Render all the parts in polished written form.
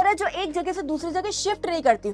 है जो एक जगह से दूसरी जगह शिफ्ट नहीं करती,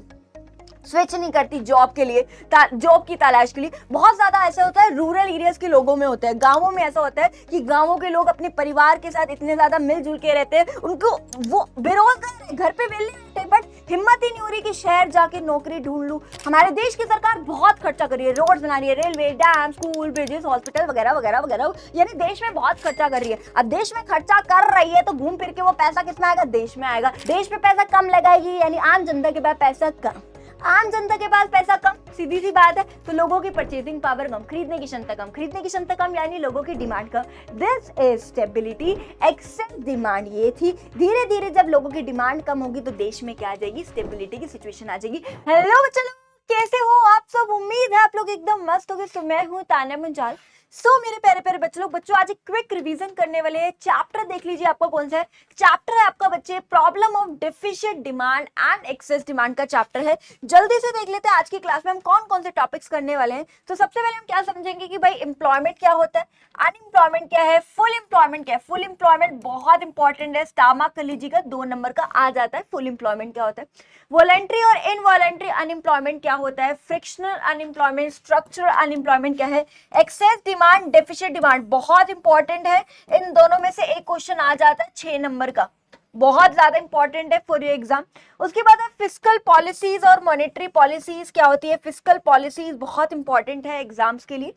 स्विच नहीं करती जॉब के लिए, जॉब की तलाश के लिए। बहुत ज्यादा ऐसा होता है रूरल एरियाज के लोगों में होता है, गांवों में ऐसा होता है कि गांवों के लोग अपने परिवार के साथ इतने ज्यादा मिलजुल के रहते हैं, उनको वो बेरोजगार है, घर पे वेले रहते हैं, बट हिम्मत ही नहीं हो रही कि शहर जाके नौकरी ढूंढ लूं। हमारे देश की सरकार बहुत खर्चा कर रही है, रोड्स बना रही है, railway, dam, school, bridges, hospital वगैरह वगैरह वगैरह, यानी देश में बहुत खर्चा कर रही है। अब देश में खर्चा कर रही है तो घूम फिर के वो पैसा किसमें आएगा, देश में आएगा। देश में पैसा कम लगाएगी यानी आम जनता के पास पैसा कम, आम जनता के पास पैसा कम, सीधी सी बात है, तो लोगों की परचेसिंग पावर कम, खरीदने की क्षमता कम, खरीदने की क्षमता कम यानी लोगों की डिमांड कम। This is stability, excess demand. ये थी धीरे धीरे जब लोगों की डिमांड कम होगी तो देश में क्या आ जाएगी, स्टेबिलिटी की सिचुएशन आ जाएगी। हेलो बच्चों, कैसे हो आप सब? उम्मीद है आप लोग एकदम मस्त हो गए। तो मैं हूँ तान्या मुंजाल। मेरे प्यारे प्यारे बच्चों आज एक क्विक रिवीजन करने वाले हैं। चैप्टर देख लीजिए आपका कौन सा है। चैप्टर है आपका बच्चे problem of deficient demand and access demand का चैप्टर है। जल्दी से देख लेते हैं आज की क्लास में हम कौन कौन से टॉपिक्स करने वाले हैं। तो सबसे पहले हम क्या समझेंगे कि भाई एम्प्लॉयमेंट क्या होता है, अनएम्प्लॉयमेंट क्या है, फुल एम्प्लॉयमेंट क्या है। फुल एम्प्लॉयमेंट बहुत इंपॉर्टेंट है, स्टामा कलीजी का 2 नंबर का आ जाता है। फुल एम्प्लॉयमेंट क्या होता है, वॉलंटरी और इनवॉलंटरी अनएम्प्लॉयमेंट क्या होता है, फ्रिक्शनल अनएम्प्लॉयमेंट, स्ट्रक्चरल अनएम्प्लॉयमेंट क्या है, एक्सेस डिमांड, डेफिशिएंट डिमांड बहुत इंपॉर्टेंट है। इन दोनों में से एक क्वेश्चन आ जाता है 6 नंबर का, बहुत ज्यादा इंपॉर्टेंट है फॉर योर एग्जाम। उसके बाद है फिस्कल पॉलिसीज और मॉनेटरी पॉलिसीज क्या होती है। फिस्कल पॉलिसीज बहुत इंपॉर्टेंट है एग्जाम्स के लिए।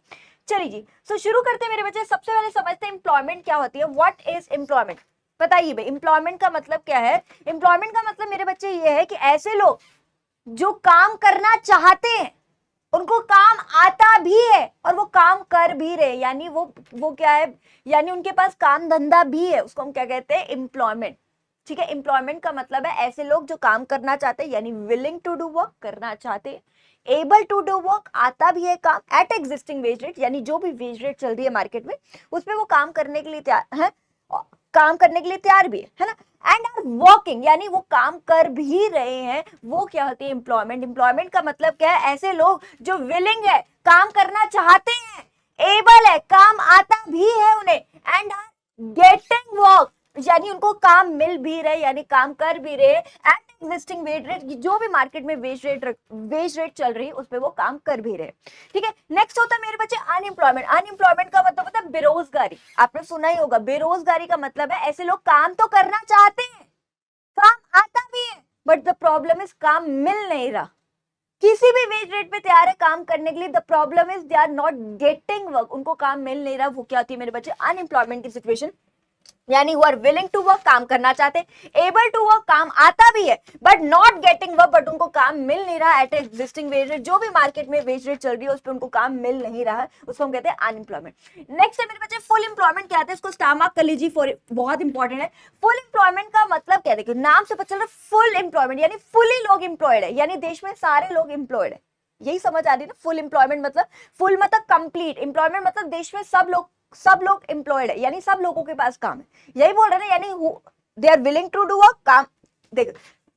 चलिए जी, शुरू करते हैं मेरे बच्चे। सबसे पहले समझते हैं एम्प्लॉयमेंट क्या होती है। व्हाट इज एम्प्लॉयमेंट, बताइए भाई एम्प्लॉयमेंट का मतलब क्या है। एम्प्लॉयमेंट का मतलब मेरे बच्चे ये है कि ऐसे लोग जो काम करना चाहते हैं, उनको काम आता भी है और वो काम कर भी रहे, यानी वो क्या है, यानी उनके पास काम धंधा भी है, उसको हम क्या कहते हैं, एम्प्लॉयमेंट। ठीक है, एम्प्लॉयमेंट का मतलब है ऐसे लोग जो काम करना चाहते हैं, यानी विलिंग टू डू वर्क, करना चाहते हैं, एबल टू डू वर्क, आता भी है काम, एट एग्जिस्टिंग वेज रेट, यानी जो भी वेज रेट चल रही है मार्केट में उस पर वो काम करने के लिए तैयार है, काम करने के लिए तैयार भी है ना। एंड आर वर्किंग, यानी वो काम कर भी रहे हैं, वो क्या होती है, एम्प्लॉयमेंट। एम्प्लॉयमेंट का मतलब क्या है, ऐसे लोग जो विलिंग है, काम करना चाहते हैं, एबल है, काम आता भी है उन्हें, एंड आर गेटिंग वर्क, यानी उनको काम मिल भी रहे, यानी काम कर भी रहे एट एग्जिस्टिंग वेज रेट, जो भी मार्केट में वेज रेट चल रही है उस पर वो काम कर भी रहे। ठीक है, नेक्स्ट होता है मेरे बच्चे अनएम्प्लॉयमेंट। अनएम्प्लॉयमेंट का मतलब होता है बेरोजगारी। आपने सुना ही होगा, बेरोजगारी का मतलब है ऐसे लोग काम तो करना चाहते हैं, काम आता भी है, बट द प्रॉब्लम इज काम मिल नहीं रहा। किसी भी वेज रेट पे तैयार है काम करने के लिए, the problem is they are not getting work, उनको काम मिल नहीं रहा। वो क्या होती है मेरे बच्चे, अनएम्प्लॉयमेंट की सिचुएशन। यानी वो आर विलिंग टू वर्क, काम करना चाहते हैं, एबल टू वर्क, काम आता भी है, but not getting work, but उनको काम मिल नहीं रहा एट एग्जिस्टिंग वेज रेट, जो भी मार्केट में वेज रेट चल रही है उस पर उनको काम मिल नहीं रहा है, उसको हम कहते हैं अनएम्प्लॉयमेंट। नेक्स्ट है मेरे बच्चे फुल एम्प्लॉयमेंट क्या है, इसको स्टामा कलीजी फॉर, बहुत इंपॉर्टेंट है। फुल एम्प्लॉयमेंट का मतलब क्या है, देखिए नाम से पता चल रहा है फुल एम्प्लॉयमेंट, यानी फुली लोग एम्प्लॉयड है, यानी देश में सारे लोग एम्प्लॉयड है, यही समझ आ रही है ना। फुल एम्प्लॉयमेंट मतलब, फुल मतलब कंप्लीट, एम्प्लॉयमेंट मतलब देश में सब लोग एम्प्लॉयड है, यानी सब लोगों के पास काम है, यही बोल रहे हैं, यानी they are willing to do work, काम, देखो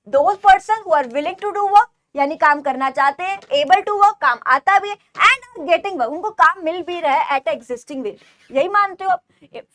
those person who are willing to do work, यानी काम करना चाहते हैं, एबल टू वर्क, काम आता भी है, एंड आर गेटिंग वर्क, उनको काम मिल भी रहा है एट एग्जिस्टिंग वेज, यही मानते हो आप।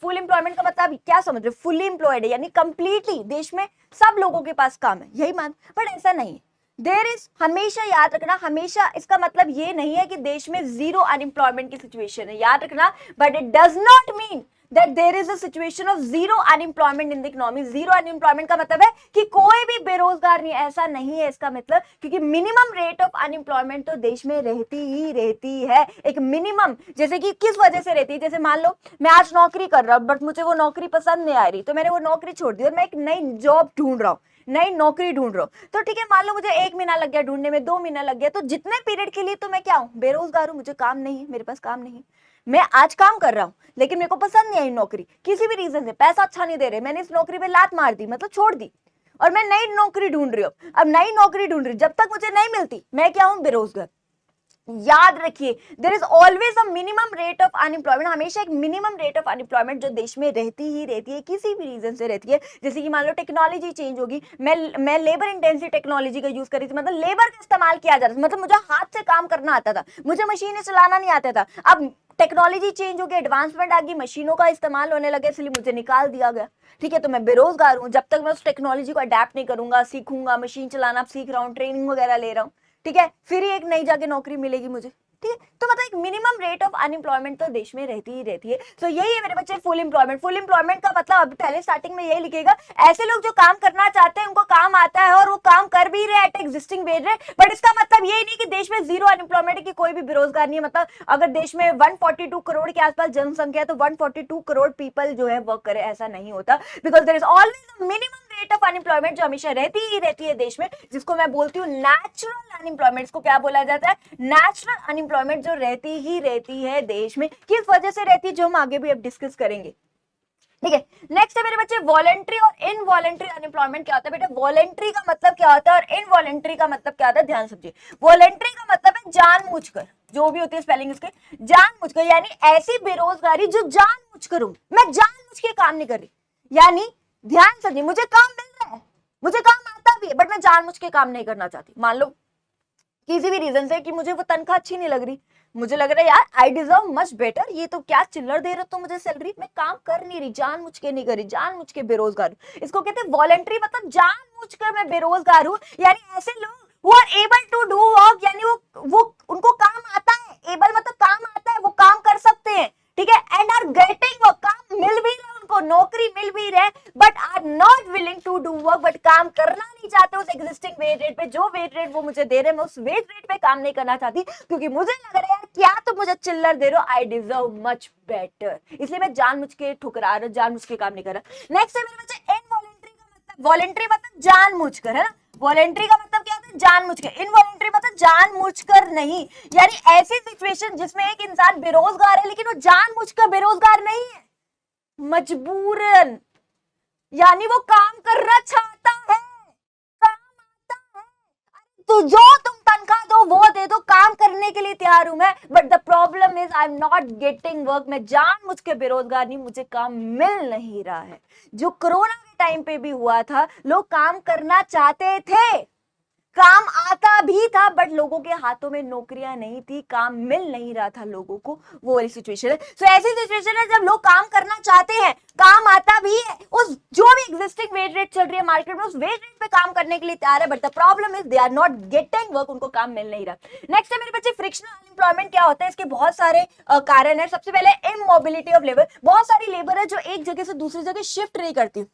फुल एम्प्लॉयमेंट का मतलब क्या समझ रहे हो, फुली एम्प्लॉयड है, यानी कंप्लीटली देश में सब लोगों के पास काम है, यही मान, बट ऐसा नहीं है। देयर इज, हमेशा याद रखना, हमेशा इसका मतलब ये नहीं है कि देश में जीरो अनएम्प्लॉयमेंट की सिचुएशन है, याद रखना, but it does not mean that there is a situation of zero unemployment in the economy। Zero unemployment का मतलब है कि कोई भी बेरोजगार नहीं, ऐसा नहीं है इसका मतलब, क्योंकि मिनिमम रेट ऑफ अनएम्प्लॉयमेंट तो देश में रहती है, एक मिनिमम, जैसे कि किस वजह से रहती है, जैसे मान लो मैं आज नौकरी कर रहा हूँ बट मुझे वो नौकरी पसंद नहीं आ रही, तो मैंने वो नौकरी छोड़ दी और मैं एक नई जॉब ढूंढ रहा हूँ, नई नौकरी ढूंढ रहा हूँ, तो ठीक है, मान लो मुझे 1 महीना लग गया ढूंढने में, 2 महीना लग गया, तो जितने पीरियड के लिए तो मैं क्या हूँ, बेरोजगार हूँ, मुझे काम नहीं है, मेरे पास काम नहीं है। मैं आज काम कर रहा हूँ लेकिन मेरे को पसंद नहीं आई नौकरी, किसी भी रीजन से, पैसा अच्छा नहीं दे रहे, मैंने इस नौकरी पे लात मार दी, मतलब छोड़ दी, और मैं नई नौकरी ढूंढ रही हूँ। अब नई नौकरी ढूंढ रही हूँ, जब तक मुझे नहीं मिलती मैं क्या हूँ, बेरोजगार। याद रखिए, there is always a minimum rate of unemployment, हमेशा एक मिनिमम रेट ऑफ अनएम्प्लॉयमेंट जो देश में रहती है, किसी भी रीजन से रहती है। जैसे कि मान लो टेक्नोलॉजी चेंज होगी, मैं लेबर इंटेंसिव टेक्नोलॉजी का यूज कर रही थी, मतलब लेबर का इस्तेमाल किया जा रहा था, मतलब मुझे हाथ से काम करना आता था, मुझे मशीनें चलाना नहीं आता था। अब टेक्नोलॉजी चेंज हो गई, एडवांसमेंट आ गई, मशीनों का इस्तेमाल होने लगे, इसलिए मुझे निकाल दिया गया। ठीक है, तो मैं बेरोजगार हूँ। जब तक मैं उस टेक्नोलॉजी को अडेप्ट नहीं करूंगा, सीखूंगा, मशीन चलाना सीख रहा हूँ, ट्रेनिंग वगैरह ले रहा हूँ, ठीक है, फिर ही एक नई जाके नौकरी मिलेगी मुझे। ठीक है, तो मतलब एक मिनिमम रेट ऑफ अनएम्प्लॉयमेंट तो देश में रहती ही रहती है। तो यही है मेरे बच्चे फुल एम्प्लॉयमेंट। फुल एम्प्लॉयमेंट का मतलब अभी पहले स्टार्टिंग में यही लिखेगा, ऐसे लोग जो काम करना चाहते हैं, उनको काम आता है और वो काम कर भी रहे at existing wage rate. But इसका मतलब यही नहीं कि देश में जीरो अनएम्प्लॉयमेंट है, कि कोई भी बेरोजगार नहीं है। मतलब अगर देश में 142 करोड़ के आसपास जनसंख्या है, तो 142 करोड़ पीपल जो है वर्क करे, ऐसा नहीं होता। Because there is always minimum rate of unemployment जो हमेशा रहती ही रहती है देश में, जिसको मैं बोलती हूँ नेचुरल अनएम्प्लॉयमेंट। इसको क्या बोला जाता है? नेचुरल अनएम्प्लॉयमेंट जो रहती ही रहती है देश में। किस वजह से रहती है, जो हम आगे भी अब डिस्कस करेंगे। ठीक है, नेक्स्ट है मेरे बच्चे वॉलेंट्री और इनवॉलेंट्री अनएम्प्लॉयमेंट। क्या होता है बेटा? वॉलेंट्री का मतलब क्या होता है और इनवॉलेंट्री का मतलब क्या होता है, ध्यान समझिए। वॉलेंट्री का मतलब है जानबूझकर, जो भी होती है स्पेलिंग उसके, जानबूझकर, यानी ऐसी बेरोजगारी जो जानबूझकर हूं, मैं जानबूझ के काम नहीं कर रही। यानी ध्यान समझिए, मुझे काम मिल रहा है, मुझे काम आता भी है, बट मैं जानबूझ के काम नहीं करना चाहती। मान लो किसी भी रीजन से कि मुझे वो तनख्वाह अच्छी नहीं लग रही, मुझे लग रहा है यार आई डिजर्व मच बेटर, ये तो क्या चिल्लर दे रहे हो तो मुझे सैलरी, मैं काम कर नहीं रही, जानबूझ के नहीं कर रही, जानबूझ के बेरोजगार हूं। इसको कहते हैं वॉलंटरी, मतलब जानबूझकर मैं बेरोजगार हूं। यानी ऐसे लोग who are able to do work, यानी वो उनको काम आता है, एबल मतलब काम आता है, वो काम कर सकते हैं, ठीक है, एंड आर गेटिंग, वो काम मिल भी रहा है उनको, नौकरी मिल भी रहा है, but are not willing to do work, but काम करना नहीं चाहते उस एग्जिस्टिंग वेज रेट पे। जो वेज रेट वो मुझे दे रहे हैं, मैं उस वेज रेट पे काम नहीं करना चाहती, क्योंकि मुझे लग रहा है यार क्या तुम मुझे चिल्लर दे रहे हो, आई डिजर्व मच बेटर, इसलिए मैं जानबूझ के ठुकरा रहा हूं, जानबूझ के काम नहीं कर रहा। नेक्स्ट है मेरे बच्चे इनवॉलंटरी का मतलब, वॉलंटरी मतलब जानबूझकर, है ना, वॉलंटरी का मतलब क्या होता है? जानबूझकर। इनवॉलंटरी मतलब जानबूझकर नहीं, यानी ऐसी सिचुएशन जिसमें एक इंसान बेरोजगार है लेकिन वो जानबूझकर बेरोजगार नहीं है, मजबूरन, यानी वो काम करना चाहता है, काम आता है, तो जो तुम तनख्वाह दो वो दे दो, काम करने के लिए तैयार हूं मैं, but the problem is I am not getting work, मैं जानबूझ के बेरोजगार नहीं, मुझे काम मिल नहीं रहा है। जो कोरोना के टाइम पे भी हुआ था, लोग काम करना चाहते थे, काम आता भी था, बट लोगों के हाथों में नौकरियां नहीं थी, काम मिल नहीं रहा था लोगों को, वो वाली सिचुएशन है। सो ऐसी सिचुएशन है जब लोग काम करना चाहते हैं, काम आता भी है, उस जो भी एग्जिस्टिंग वेज रेट चल रही है मार्केट में, उस वेज रेट पे काम करने के लिए तैयार है, but the problem is they are not getting work, उनको काम मिल नहीं रहा। नेक्स्ट है मेरे बच्चे फ्रिक्शनल अनएम्प्लॉयमेंट। क्या होता है? इसके बहुत सारे कारण है। सबसे पहले इमोबिलिटी ऑफ लेबर, बहुत सारी लेबर है जो एक जगह से दूसरी जगह शिफ्ट नहीं करती,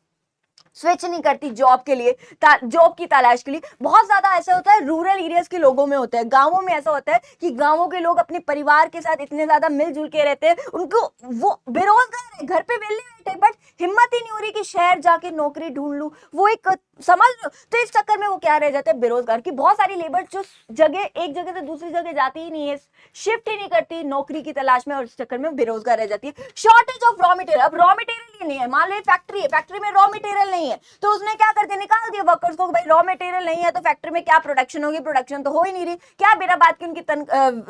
स्विच नहीं करती जॉब के लिए, जॉब की तलाश के लिए। बहुत ज्यादा ऐसा होता है रूरल एरियाज के लोगों में होता है, गांवों में ऐसा होता है कि गांवों के लोग अपने परिवार के साथ इतने ज्यादा मिलजुल के रहते हैं, उनको वो बेरोजगार है, घर पे वेले बैठे, बट हिम्मत ही नहीं हो रही कि शहर जाके नौकरी ढूंढ लूं, वो एक समझ लो। तो इस चक्कर में वो क्या रह जाते हैं, बेरोजगार की। बहुत सारी लेबर जो जगह एक जगह से दूसरी जगह जाती ही नहीं है, शिफ्ट ही नहीं करती नौकरी की तलाश में, और इस चक्कर में बेरोजगार रह जाती है। शॉर्टेज ऑफ रॉ मटेरियल, अब रॉ मटेरियल ही नहीं है, मान लो फैक्ट्री है, फैक्ट्री में रॉ मटेरियल नहीं है, तो उसने क्या कर दिया, निकाल दिया वर्कर्स को, भाई रॉ मटेरियल नहीं है तो फैक्ट्री में क्या प्रोडक्शन होगी, प्रोडक्शन तो हो ही नहीं रही, क्या बिना बात की उनकी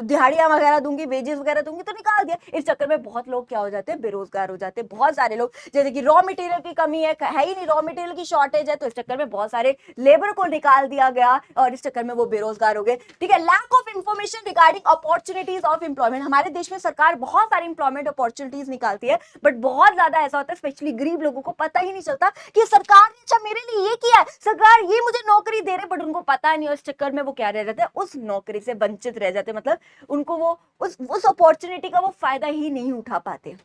दिहाड़ियां वगैरह दूंगी, वेजेस वगैरह दूंगी, तो निकाल दिया। इस चक्कर में बहुत लोग क्या हो जाते हैं, बेरोजगार हो जाते हैं। बहुत सारे लोग, जैसे कि रॉ मटेरियल की कमी है ही नहीं, रॉ मटेरियल की शॉर्टेज है, तो इस चक्कर में बहुत सारे लेबर को निकाल दिया गया और इस चक्कर में वो बेरोजगार हो गए। ठीक है, lack of information regarding opportunities of employment. हमारे देश में सरकार बहुत सारी एम्प्लॉयमेंट अपॉर्चुनिटीज निकालती है, बट बहुत ज्यादा ऐसा होता है स्पेशली गरीब लोगों को पता ही नहीं चलता कि सरकार ने अच्छा मेरे लिए ये किया है, सरकार ये मुझे नौकरी दे रहे, बट उनको पता नहीं, और इस चक्कर में वो क्या रह जाते हैं, उस नौकरी से वंचित रह जाते हैं, मतलब उनको वो उस अपॉर्चुनिटी का वो फायदा ही नहीं उठा पाते।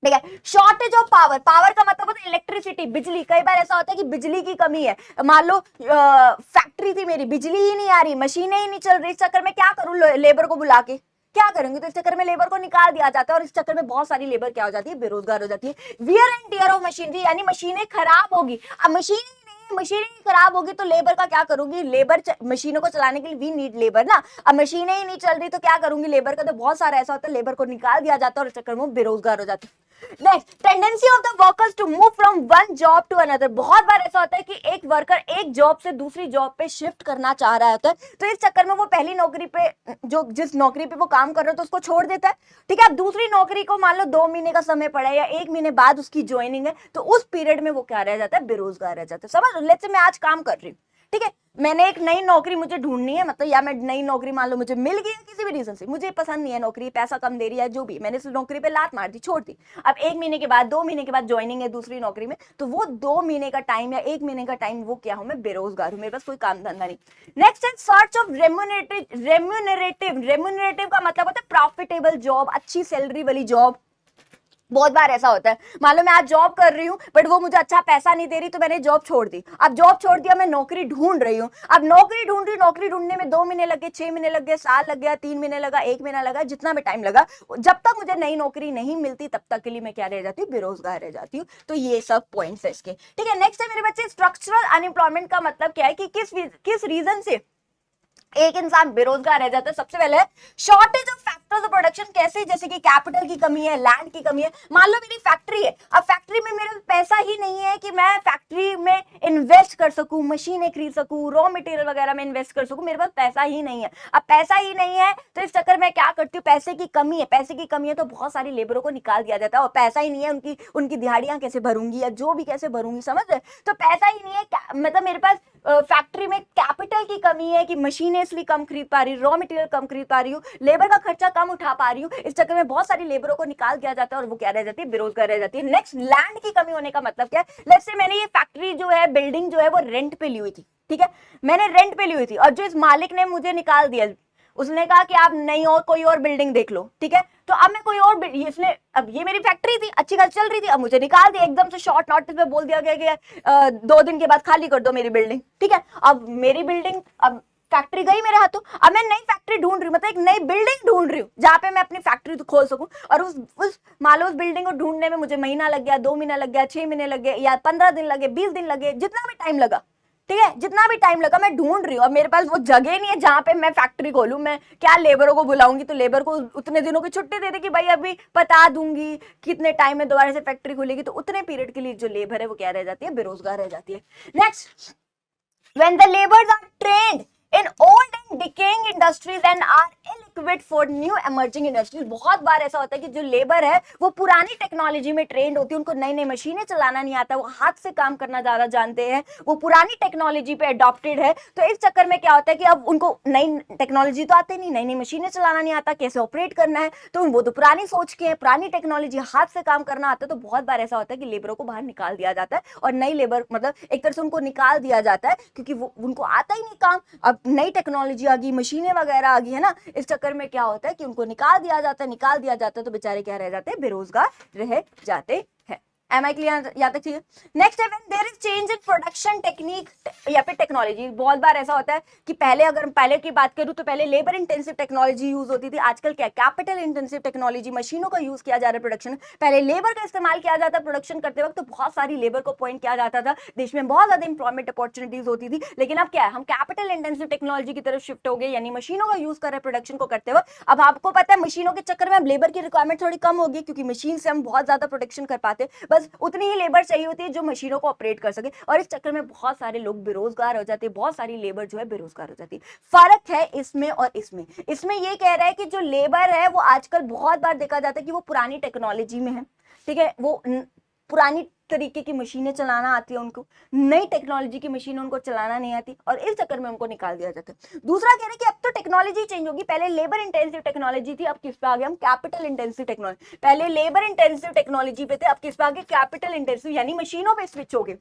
ठीक है, शॉर्टेज ऑफ पावर, पावर का मतलब होता है इलेक्ट्रिसिटी, बिजली। कई बार ऐसा होता है कि बिजली की कमी है, मान लो फैक्ट्री थी मेरी, बिजली ही नहीं आ रही, मशीनें ही नहीं चल रही, इस चक्कर में क्या करूं, लेबर को बुला के क्या करेंगे, तो इस चक्कर में लेबर को निकाल दिया जाता है, और इस चक्कर में बहुत सारी लेबर क्या हो जाती है, बेरोजगार हो जाती है। Wear and tear of machinery, यानी मशीनें खराब होगी, अब मशीनें खराब होगी तो लेबर का क्या करूंगी, लेबर मशीनों को चलाने के लिए वी नीड लेबर ना, अब मशीनें ही नहीं चल रही तो क्या करूंगी, लेबर का। तो बहुत सारा ऐसा होता है, लेबर को निकाल दिया जाता है और इस चक्कर में बेरोजगार हो जाते हैं। Next, tendency of the workers to move from one job to another. बहुत बार ऐसा होता है कि एक वर्कर एक जॉब से दूसरी जॉब पे शिफ्ट करना चाह रहा होता है, तो इस चक्कर में वो पहली नौकरी पे जो जिस नौकरी पे वो काम कर रहा है तो उसको छोड़ देता है। ठीक है, अब दूसरी नौकरी को मान लो 2 महीने का समय पड़ा है या 1 महीने बाद उसकी ज्वाइनिंग है, तो उस पीरियड में वो क्या रह जाता है, बेरोजगार रह जाता है। समझ लो, लेट्स से मैं आज काम कर रही हूँ, ठीक है, मैंने एक नई नौकरी मुझे ढूंढनी है, मतलब या मैं नई नौकरी मान लो मुझे मिल गई है किसी भी रीजन से, मुझे पसंद नहीं है नौकरी, पैसा कम दे रही है, जो भी, मैंने इस नौकरी पे लात मार दी, छोड़ दी। अब 1 महीने के बाद 2 महीने के बाद ज्वाइनिंग है दूसरी नौकरी में, तो वो 2 महीने का टाइम या 1 महीने का टाइम वो क्या हूं, मैं बेरोजगार हूं, मेरे पास कोई काम धंधा नहीं। नेक्स्ट है सर्च ऑफ रेम्यूनरेटिव का मतलब होता है प्रॉफिटेबल जॉब, अच्छी सैलरी वाली जॉब। बहुत बार ऐसा होता है, मान लो मैं आज जॉब कर रही हूँ बट वो मुझे अच्छा पैसा नहीं दे रही, तो मैंने जॉब छोड़ दी। अब जॉब छोड़ दिया, मैं नौकरी ढूंढ रही हूँ, अब नौकरी ढूंढ रही, नौकरी ढूंढने में 2 महीने लग गए, 6 महीने लग गए, साल लग गया, 3 महीने लगा, 1 महीना लगा, जितना भी टाइम लगा, जब तक मुझे नई नौकरी नहीं मिलती तब तक के लिए मैं क्या रह जाती हूँ, बेरोजगार रह जाती हूँ। तो ये सब पॉइंट्स है इसके, ठीक है। नेक्स्ट है मेरे बच्चे स्ट्रक्चरल अनएम्प्लॉयमेंट का मतलब क्या है कि किस रीजन से एक इंसान बेरोजगार रह जाता है। सबसे पहले shortage of factors of production, कैसे, जैसे कि कैपिटल की कमी है, लैंड की कमी है। मान लो मेरी फैक्ट्री है, अब फैक्ट्री में मेरे पैसा ही नहीं है कि मैं फैक्ट्री में इन्वेस्ट कर सकूं, मशीनें खरीद सकूं, रॉ मटेरियल वगैरह में इन्वेस्ट कर सकूं, मेरे पास पैसा ही नहीं है। अब पैसा ही नहीं है तो इस चक्कर में क्या करती हूँ, पैसे की कमी है, पैसे की कमी है तो बहुत सारी लेबरों को निकाल दिया जाता है, और पैसा ही नहीं है, उनकी दिहाड़ियां कैसे भरूंगी या जो भी कैसे भरूंगी, समझ रहे। तो पैसा ही नहीं है, मतलब मेरे पास फैक्ट्री में कैपिटल की कमी है कि मशीनें इसलिए कम खरीद पा रही, रॉ मटेरियल कम खरीद पा रही हूँ, लेबर का खर्चा कम उठा पा रही हूँ, इस चक्कर में बहुत सारी लेबरों को निकाल दिया जाता है और वो क्या रह जाती है, बेरोजगार रह जाती है। नेक्स्ट, लैंड की कमी होने का मतलब क्या है, लेट्स से मैंने ये फैक्ट्री जो है, बिल्डिंग जो है वो रेंट पे ली हुई थी, ठीक है, मैंने रेंट पे ली हुई थी, और जो इस मालिक ने मुझे निकाल दिया, उसने कहा कि आप नहीं और कोई और बिल्डिंग देख लो, ठीक है, तो अब मैं कोई और इसने, अब ये मेरी फैक्ट्री थी, अच्छी खासी चल रही थी, अब मुझे निकाल दिया एकदम से, शॉर्ट नोटिस पे बोल दिया गया कि 2 दिन के बाद खाली कर दो मेरी बिल्डिंग, ठीक है। अब मेरी बिल्डिंग, अब फैक्ट्री गई मेरे हाथों, अब मैं नई फैक्ट्री ढूंढ रही हूँ, मतलब एक नई बिल्डिंग ढूंढ रही हूँ जहां पे मैं अपनी फैक्ट्री तो खोल सकूं, और उस मान लो उस बिल्डिंग को ढूंढने में मुझे महीना लग गया, 2 महीना लग गया, 6 महीने लग गए, या 15 दिन लगे, 20 दिन लगे, जितना भी टाइम लगा, ठीक है, जितना भी टाइम लगा, मैं ढूंढ रही हूँ, अब मेरे पास वो जगह नहीं है जहां पे मैं फैक्ट्री खोलूं, मैं क्या लेबरों को बुलाऊंगी, तो लेबर को उतने दिनों की छुट्टी दे दे कि भाई अभी बता दूंगी कितने टाइम में दोबारा से फैक्ट्री खुलेगी, तो उतने पीरियड के लिए जो लेबर है वो क्या रह जाती है, बेरोजगार रह जाती है। Next, when the laborers are trained in old and decaying industries and are ill-equipped for new emerging industries, बहुत बार ऐसा होता है कि जो लेबर है वो पुरानी टेक्नोलॉजी में ट्रेंड होती है, उनको नई नई मशीनें चलाना नहीं आता, वो हाथ से काम करना ज्यादा जानते हैं, वो पुरानी टेक्नोलॉजी पे अडॉप्टेड है, तो इस चक्कर में क्या होता है कि अब उनको नई टेक्नोलॉजी तो आती नहीं, नई नई मशीनें चलाना नहीं आता, कैसे ऑपरेट करना है, तो वो तो पुरानी सोच के, पुरानी टेक्नोलॉजी, हाथ से काम करना आता है, तो बहुत बार ऐसा होता है कि लेबरों को बाहर निकाल दिया जाता है, और नई लेबर, मतलब एक तरह से उनको निकाल दिया जाता है क्योंकि वो उनको आता ही नहीं काम। अब नई टेक्नोलॉजी आ गई, मशीनें वगैरह आ गई है ना, इस चक्कर में क्या होता है कि उनको निकाल दिया जाता है, तो बेचारे क्या रह जाते हैं, बेरोजगार रह जाते हैं। Am I clear? यहाँ तक ठीक है। नेक्स्ट है when there is change in production technique या फिर टेक्नोलॉजी। बहुत बार ऐसा होता है कि पहले की बात करूँ तो पहले लेबर इंटेंसिव टेक्नोलॉजी यूज होती थी, आजकल क्या कैपिटल इंटेंसिव टेक्नोलॉजी, मशीनों का यूज किया जा रहा है प्रोडक्शन। पहले लेबर का इस्तेमाल किया जाता है प्रोडक्शन करते वक्त, तो बहुत सारी लेबर को पॉइंट किया जाता था, देश में बहुत ज्यादा इंप्लॉयमेंट अपॉर्चुनिटीज होती थी। लेकिन अब क्या है, हम कैपिटल इंटेंसिव टेक्नोलॉजी की तरफ शिफ्ट हो गए, यानी मशीनों का यूज कर रहे हैं प्रोडक्शन को करते वक्त। अब आपको पता है मशीनों के चक्कर में अब लेबर की रिक्वायरमेंट थोड़ी कम होगी, क्योंकि मशीन से हम बहुत ज्यादा प्रोडक्शन कर पाते, बस उतनी ही लेबर चाहिए होती है जो मशीनों को ऑपरेट कर सके, और इस चक्कर में बहुत सारे लोग बेरोजगार हो जाते हैं, बहुत सारी लेबर जो है बेरोजगार हो जाती है। फर्क है इसमें और इसमें ये कह रहा है कि जो लेबर है वो आजकल बहुत बार देखा जाता है कि वो पुरानी टेक्नोलॉजी में है, ठीक है, वो पुरानी तरीके की मशीनें चलाना आती है उनको, नई टेक्नोलॉजी की मशीन उनको चलाना नहीं आती, और इस चक्कर में उनको निकाल दिया जाता है। दूसरा कह रहे हैं कि अब तो टेक्नोलॉजी चेंज होगी, पहले लेबर इंटेंसिव टेक्नोलॉजी थी, अब किस पे आ गए हम, कैपिटल इंटेंसिव टेक्नोलॉजी। पहले लेबर इंटेंसिव टेक्नोलॉजी पे थे, अब किस पे आ गए, कैपिटल इंटेंसिव, यानी मशीनों पे स्विच हो गए,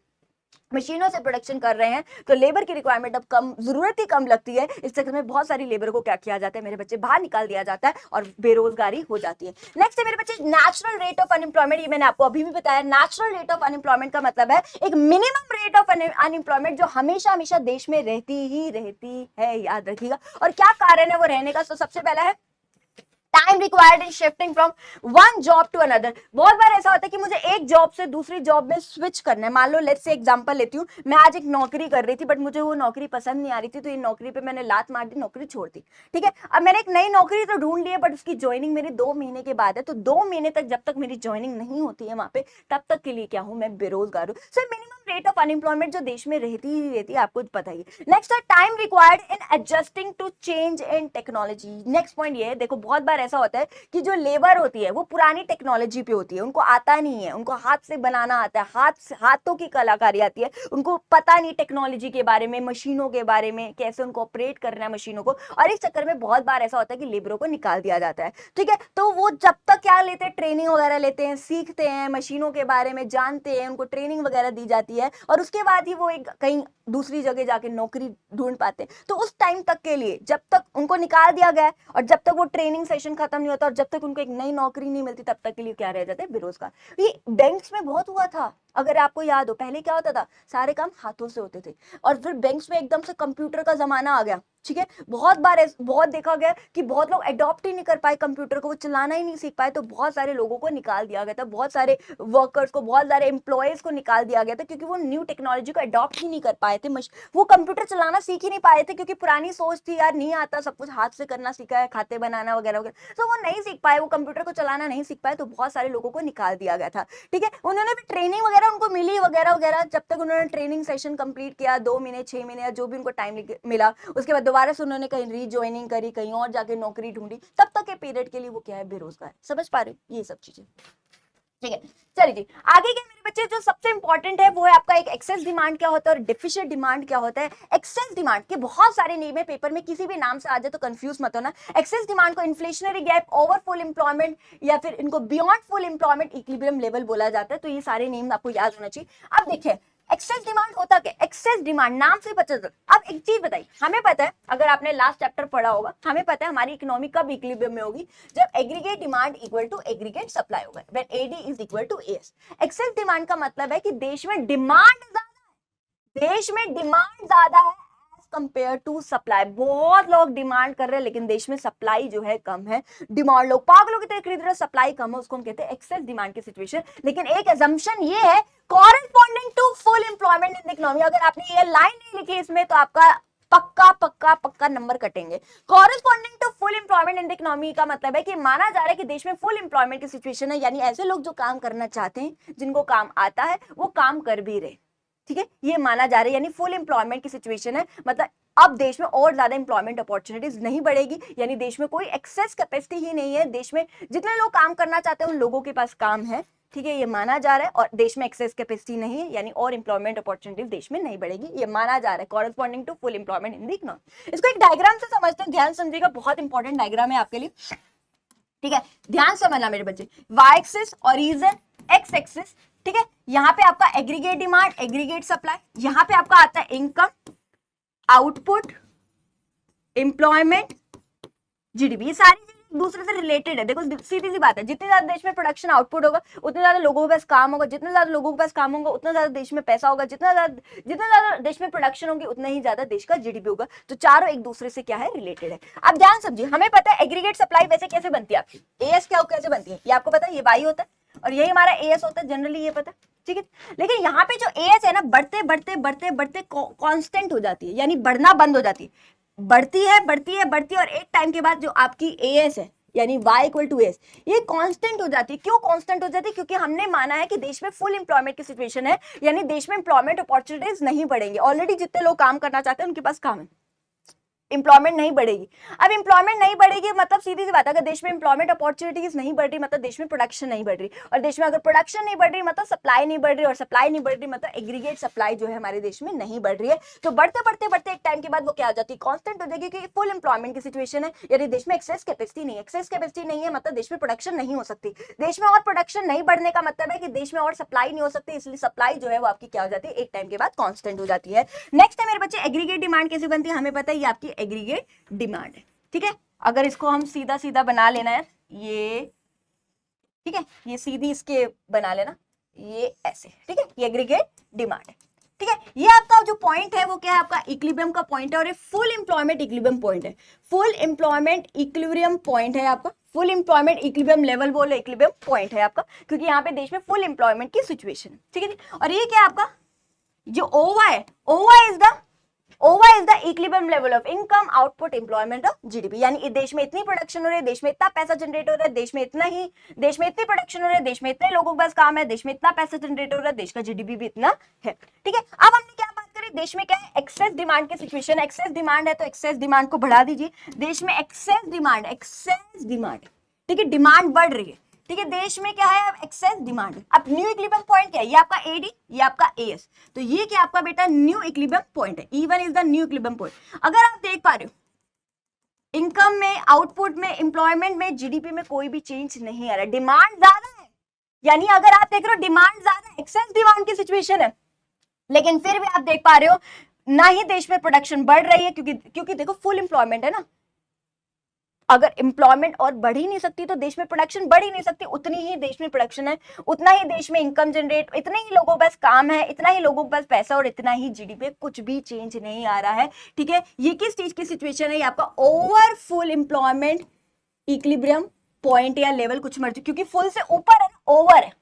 मशीनों से प्रोडक्शन कर रहे हैं, तो लेबर की रिक्वायरमेंट अब कम, जरूरत ही कम लगती है, इस चक्कर में बहुत सारी लेबर को क्या किया जाता है, मेरे बच्चे, बाहर निकाल दिया जाता है और बेरोजगारी हो जाती है। नेक्स्ट है मेरे बच्चे नेचुरल रेट ऑफ अनएम्प्लॉयमेंट। ये मैंने आपको अभी भी बताया, नेचुरल रेट ऑफ अनएम्प्लॉयमेंट का मतलब है एक मिनिमम रेट ऑफ अनएम्प्लॉयमेंट जो हमेशा हमेशा देश में रहती है, याद रखिएगा। और क्या कारण है वो रहने का, तो सबसे पहला है time required in shifting from one job to another. बहुत बार ऐसा होता है कि मुझे एक जॉब से दूसरी जॉब में स्विच करना है। मान लो लेट्स से एग्जांपल लेती हूँ, मैं आज एक नौकरी कर रही थी बट मुझे वो नौकरी पसंद नहीं आ रही थी, तो ये नौकरी पे मैंने लात मार दी, नौकरी छोड़ दी, ठीक है। अब मैंने एक नई नौकरी तो ढूंढ ली है बट उसकी ज्वाइनिंग मेरी 2 महीने के बाद है, तो 2 महीने तक जब तक मेरी ज्वाइनिंग नहीं होती है वहां पे, तब तक के लिए क्या हूं मैं, बेरोजगार हूं। So minimum rate of unemployment जो देश में रहती ही रहती है, आपको पता ही है। नेक्स्ट है time required in adjusting to change in technology. Next point ये है, देखो बहुत बार ऐसा होता है कि जो लेबर होती है वो पुरानी टेक्नोलॉजी पे होती है, उनको आता नहीं है, उनको हाथ से बनाना आता है, हाथों की कलाकारी आती है, उनको पता नहीं टेक्नोलॉजी के बारे में, मशीनों के बारे में, कैसे उनको ऑपरेट करना है मशीनों को, और इस चक्कर में बहुत बार ऐसा होता है कि लेबरों को निकाल दिया जाता है। ठीक है, तो वो जब तक क्या लेते हैं, ट्रेनिंग वगैरह लेते हैं, सीखते हैं, मशीनों के बारे में जानते हैं, उनको ट्रेनिंग वगैरह दी जाती है, और उसके बाद ही वो एक कहीं दूसरी जगह जाके नौकरी ढूंढ पाते हैं। तो उस टाइम तक के लिए जब तक उनको निकाल दिया गया है और जब तक वो ट्रेनिंग सेशन खत्म नहीं होता और जब तक उनको एक नई नौकरी नहीं मिलती, तब तक के लिए क्या रह जाते हैं, बेरोजगार। ये बैंक्स में बहुत हुआ था, अगर आपको याद हो, पहले क्या होता था, सारे काम हाथों से होते थे, और फिर बैंक्स में एकदम से कंप्यूटर का जमाना आ गया। ठीक है, बहुत बार बहुत देखा गया कि बहुत लोग अडॉप्ट ही नहीं कर पाए कंप्यूटर को, वो चलाना ही नहीं सीख पाए, तो बहुत सारे लोगों को निकाल दिया गया था, बहुत सारे वर्कर्स को, बहुत सारे एम्प्लॉयज को निकाल दिया गया था, क्योंकि वो न्यू टेक्नोलॉजी को अडॉप्ट ही नहीं कर पाए थे, वो कंप्यूटर चलाना सीख ही नहीं पाए थे, क्योंकि पुरानी सोच थी, यार नहीं आता, सब कुछ हाथ से करना सीखा है, खाते बनाना वगैरह वगैरह, तो वो नहीं सीख पाए, वो कंप्यूटर को चलाना नहीं सीख पाए, तो बहुत सारे लोगों को निकाल दिया गया था। ठीक है, उन्होंने भी ट्रेनिंग वगैरह उनको मिली वगैरह वगैरह, जब तक उन्होंने ट्रेनिंग सेशन कंप्लीट किया, 2 महीने 6 महीने या जो भी उनको टाइम मिला, उसके बाद दोबारा से उन्होंने कहीं रीजॉइनिंग करी, कहीं और जाके नौकरी ढूंढी, तब तक के पीरियड के लिए वो क्या है, बेरोजगार। समझ पा रहे हो ये सब चीजें? ठीक है, चलिए जी आगे क्या मेरे बच्चे, जो सबसे इंपॉर्टेंट है वो है आपका एक एक्सेस डिमांड क्या होता है और डिफिशिएंट डिमांड क्या होता है। एक्सेस डिमांड के बहुत सारे नेम है, पेपर में किसी भी नाम से आ जाए तो कंफ्यूज मत होना। एक्सेस डिमांड को inflationary gap, over full employment, या फिर इनको beyond full employment, equilibrium level बोला जाता है। तो ये सारे नेम आपको याद होना चाहिए। अब देखिए एक्सेस डिमांड होता क्या, एक्सेस डिमांड नाम से पता चलता। अब एक चीज बताइए, हमें पता है, अगर आपने लास्ट चैप्टर पढ़ा होगा, हमें पता है हमारी इकोनॉमी कब इक्विलिब्रियम में होगी, जब aggregate demand equal to aggregate supply होगा, when AD is equal to AS. Excess demand का मतलब है कि देश में डिमांड ज्यादा है, देश में डिमांड ज्यादा है कंपेयर टू सप्लाई। बहुत लोग डिमांड कर रहे हैं लेकिन देश में सप्लाई जो है कम है, डिमांड लोग पागलों की तरह खरीद रहे हैं, सप्लाई कम है, उसको हम कहते हैं एक्सेस डिमांड की सिचुएशन। लेकिन एक असम्पशन ये है, corresponding to full employment in the economy. अगर आपने ये लाइन नहीं लिखी इसमें तो आपका पक्का पक्का पक्का नंबर कटेंगे। Corresponding to full employment in the economy का मतलब है कि माना जा रहा है कि देश में फुल एम्प्लॉयमेंट की सिचुएशन है, यानी ऐसे लोग जो काम करना चाहते हैं, जिनको काम आता है, वो काम कर भी रहे। ठीक है, ये माना जा रहा है, यानी फुल एम्प्लॉयमेंट की सिचुएशन है। मतलब अब देश में और ज्यादा एम्प्लॉयमेंट अपॉर्चुनिटीज नहीं बढ़ेगी, यानी देश में कोई एक्सेस कैपेसिटी ही नहीं है, देश में जितने लोग काम करना चाहते हैं उन लोगों के पास काम है। ठीक है, ये माना जा रहा है, और देश में एक्सेस कैपेसिटी नहीं है, यानी और एम्प्लॉयमेंट अपॉर्चुनिटीज देश में नहीं बढ़ेगी, ये माना जा रहा है, corresponding to full employment in the economy. इसको एक डायग्राम से समझते हैं, ध्यान समझिएगा, बहुत इंपॉर्टेंट डायग्राम है आपके लिए। ठीक है, ध्यान समझना मेरे बच्चे, Y axis origin, X axis. ठीक है, यहाँ पे आपका एग्रीगेट डिमांड, एग्रीगेट सप्लाई, यहाँ पे आपका आता है इनकम, आउटपुट, एम्प्लॉयमेंट, जीडीपी। ये सारी चीजें दूसरे से रिलेटेड है। देखो सीधी सी बात है, जितने ज्यादा देश में प्रोडक्शन आउटपुट होगा उतने ज्यादा लोगों के पास काम होगा, जितने ज्यादा लोगों के पास काम होगा उतना ज्यादा देश में पैसा होगा, जितना ज्यादा देश में प्रोडक्शन होगी उतना ही ज्यादा देश का जीडीपी होगा। तो चारों एक दूसरे से क्या है, रिलेटेड है। अब ध्यान समझिए, हमें पता है एग्रीगेट सप्लाई वैसे कैसे बनती है आपकी, एएस क्या कैसे बनती है, ये आपको पता है, ये वाई होता है और यही हमारा एएस होता है, जनरली ये पता है। ठीक है, लेकिन यहाँ पे जो एएस है ना, बढ़ते बढ़ते बढ़ते बढ़ते कांस्टेंट हो जाती है, यानी बढ़ना बंद हो जाती है, बढ़ती है बढ़ती है बढ़ती है, और एक टाइम के बाद जो आपकी एएस है यानी y इक्वल टू एस, ये कांस्टेंट हो जाती है। क्यों कांस्टेंट हो जाती है? क्योंकि हमने माना है कि देश में फुल एम्प्लॉयमेंट की सिचुएशन है, यानी देश में एम्प्लॉयमेंट अपॉर्चुनिटीज नहीं बढ़ेंगे। ऑलरेडी जितने लोग काम करना चाहते हैं उनके पास काम है, एम्प्लॉयमेंट नहीं बढ़ेगी। अब एम्प्लॉयमेंट नहीं बढ़ेगी मतलब सीधी सी बात है, अगर देश में एम्प्लॉयमेंट अपॉर्चुनिटीज नहीं बढ़ रही मतलब देश में प्रोडक्शन नहीं बढ़ रही, और देश में अगर प्रोडक्शन नहीं बढ़ रही मतलब सप्लाई नहीं बढ़ रही, और सप्लाई नहीं बढ़ रही मतलब एग्रीगेट सप्लाई जो है हमारे देश में नहीं बढ़ रही है। तो बढ़ते बढ़ते बढ़ते एक टाइम के बाद वो क्या हो जाती है, कांस्टेंट हो जाएगी, कि फुल एम्प्लॉयमेंट की सिचुएशन है, यानी देश में एक्सेस कैपेसिटी नहीं है। एक्सेस कैपेसिटी नहीं है मतलब देश में प्रोडक्शन नहीं हो सकती, देश में और प्रोडक्शन नहीं बढ़ने का मतलब है कि देश में और सप्लाई नहीं हो सकती, इसलिए सप्लाई जो है वो आपकी क्या हो जाती है, एक टाइम के बाद कांस्टेंट हो जाती है। नेक्स्ट है मेरे बच्चे एग्रीगेट डिमांड कैसे बनती है, हमें पता है ये आपकी एग्रीगेट डिमांड है। ठीक है, अगर इसको हम सीधा सीधा बना लेना है, ये ठीक है, ये सीधी इसके बना लेना, ये ऐसे। ठीक है, ये एग्रीगेट डिमांड है। ठीक है, ये आपका जो पॉइंट है वो क्या है, आपका इक्विलिब्रियम का पॉइंट है, और ये फुल एम्प्लॉयमेंट इक्विलिब्रियम पॉइंट है। फुल एम्प्लॉयमेंट इक्विलिब्रियम पॉइंट है आपका, फुल एम्प्लॉयमेंट इक्विलिब्रियम लेवल बोले इक्विलिब्रियम पॉइंट है आपका, क्योंकि यहाँ पे देश में फुल एम्प्लॉयमेंट की सिचुएशन। ठीक है जी, और ये क्या है आपका जो ओवा है, ओवा is the equilibrium level of income, output, employment और जीडीपी। यानी देश में इतनी प्रोडक्शन हो रही है, देश में इतना पैसा जनरेट हो रहा है, देश में इतनी प्रोडक्शन हो रही है, देश में इतने लोगों के पास काम है, देश में इतना पैसा जनरेट हो रहा है, देश का जीडीपी भी इतना है। ठीक है, अब हमने क्या बात करें देश में क्या है, एक्सेस डिमांड की सिचुएशन है। एक्सेस डिमांड है तो एक्सेस डिमांड को बढ़ा दीजिए। देश में एक्सेस डिमांड, ठीक है, डिमांड बढ़ रही है, ठीक है, देश में क्या है, एक्सेस डिमांड। अब न्यू इक्विलिब्रियम पॉइंट क्या है, ये आपका एडी, ये आपका एएस, तो ये क्या आपका बेटा न्यू इक्विलिब्रियम पॉइंट है। E1 is the new equilibrium point. अगर आप देख पा रहे हो इनकम में, आउटपुट में, एम्प्लॉयमेंट में, जीडीपी में कोई भी चेंज नहीं आ रहा, डिमांड ज्यादा है। यानी अगर आप देख रहे हो डिमांड ज्यादा, एक्सेस डिमांड की सिचुएशन है, लेकिन फिर भी आप देख पा रहे हो ना ही देश में प्रोडक्शन बढ़ रही है, क्योंकि देखो फुल एम्प्लॉयमेंट है ना। अगर एम्प्लॉयमेंट और बढ़ ही नहीं सकती तो देश में प्रोडक्शन बढ़ ही नहीं सकती। उतनी ही देश में प्रोडक्शन है, उतना ही देश में इनकम जनरेट, इतने ही लोगों के पास काम है, इतना ही लोगों के पास पैसा और इतना ही जीडीपी, कुछ भी चेंज नहीं आ रहा है। ठीक है, ये किस चीज की सिचुएशन है, ये आपका over full employment equilibrium point या लेवल, कुछ मर्जी, क्योंकि फुल से ऊपर है ना, ओवर है,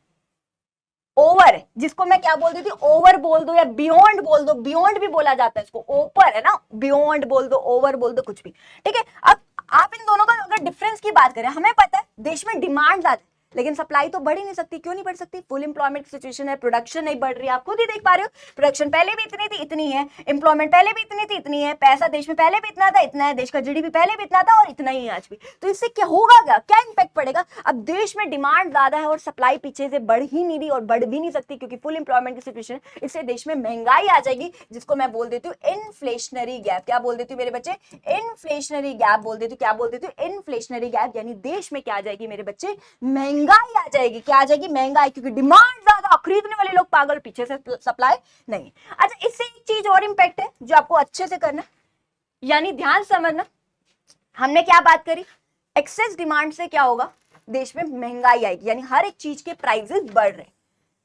ओवर है, जिसको मैं क्या बोल देती हूँ, ओवर बोल दो या बियॉन्ड बोल दो, बियॉन्ड भी बोला जाता है इसको, ऊपर है ना, बियॉन्ड बोल दो, ओवर बोल दो, कुछ भी। ठीक है, अब आप इन दोनों का अगर डिफरेंस की बात करें, हमें पता है देश में डिमांड ज्यादा है लेकिन सप्लाई तो बढ़ ही नहीं सकती। क्यों नहीं बढ़ सकती, फुल एम्प्लॉयमेंट की सिचुएशन है, प्रोडक्शन नहीं बढ़ रही है, आप खुद ही देख पा रहे हो, प्रोडक्शन पहले भी इतनी थी, इतनी है, एम्प्लॉयमेंट पहले भी इतनी थी, इतनी है, पैसा देश में पहले भी इतना था, इतना है, देश का जीडीपी पहले भी इतना था और इतना ही है आज भी। तो इससे क्या होगा, क्या इंपैक्ट पड़ेगा, अब देश में डिमांड ज्यादा है और सप्लाई पीछे से बढ़ ही नहीं रही और बढ़ भी नहीं सकती क्योंकि फुल एम्प्लॉयमेंट की सिचुएशन है। इससे देश में महंगाई आ जाएगी, जिसको मैं बोल देती हूँ इन्फ्लेशनरी गैप। क्या बोल देती हूँ मेरे बच्चे, इन्फ्लेशनरी गैप बोल देती हूँ। क्या बोल देती हूँ, इन्फ्लेशनरी गैप, यानी देश में क्या आ जाएगी मेरे बच्चे, महंगाई आ जाएगी। क्या आ जाएगी, महंगाई, क्योंकि डिमांड ज्यादा, खरीदने वाले लोग पागल, पीछे से सप्लाई नहीं। अच्छा, इससे एक चीज और इंपैक्ट है जो आपको अच्छे से करना, यानी ध्यान समझना, हमने क्या बात करी, एक्सेस डिमांड से क्या होगा, देश में महंगाई आएगी, यानी हर एक चीज के प्राइसेस बढ़ रहे हैं।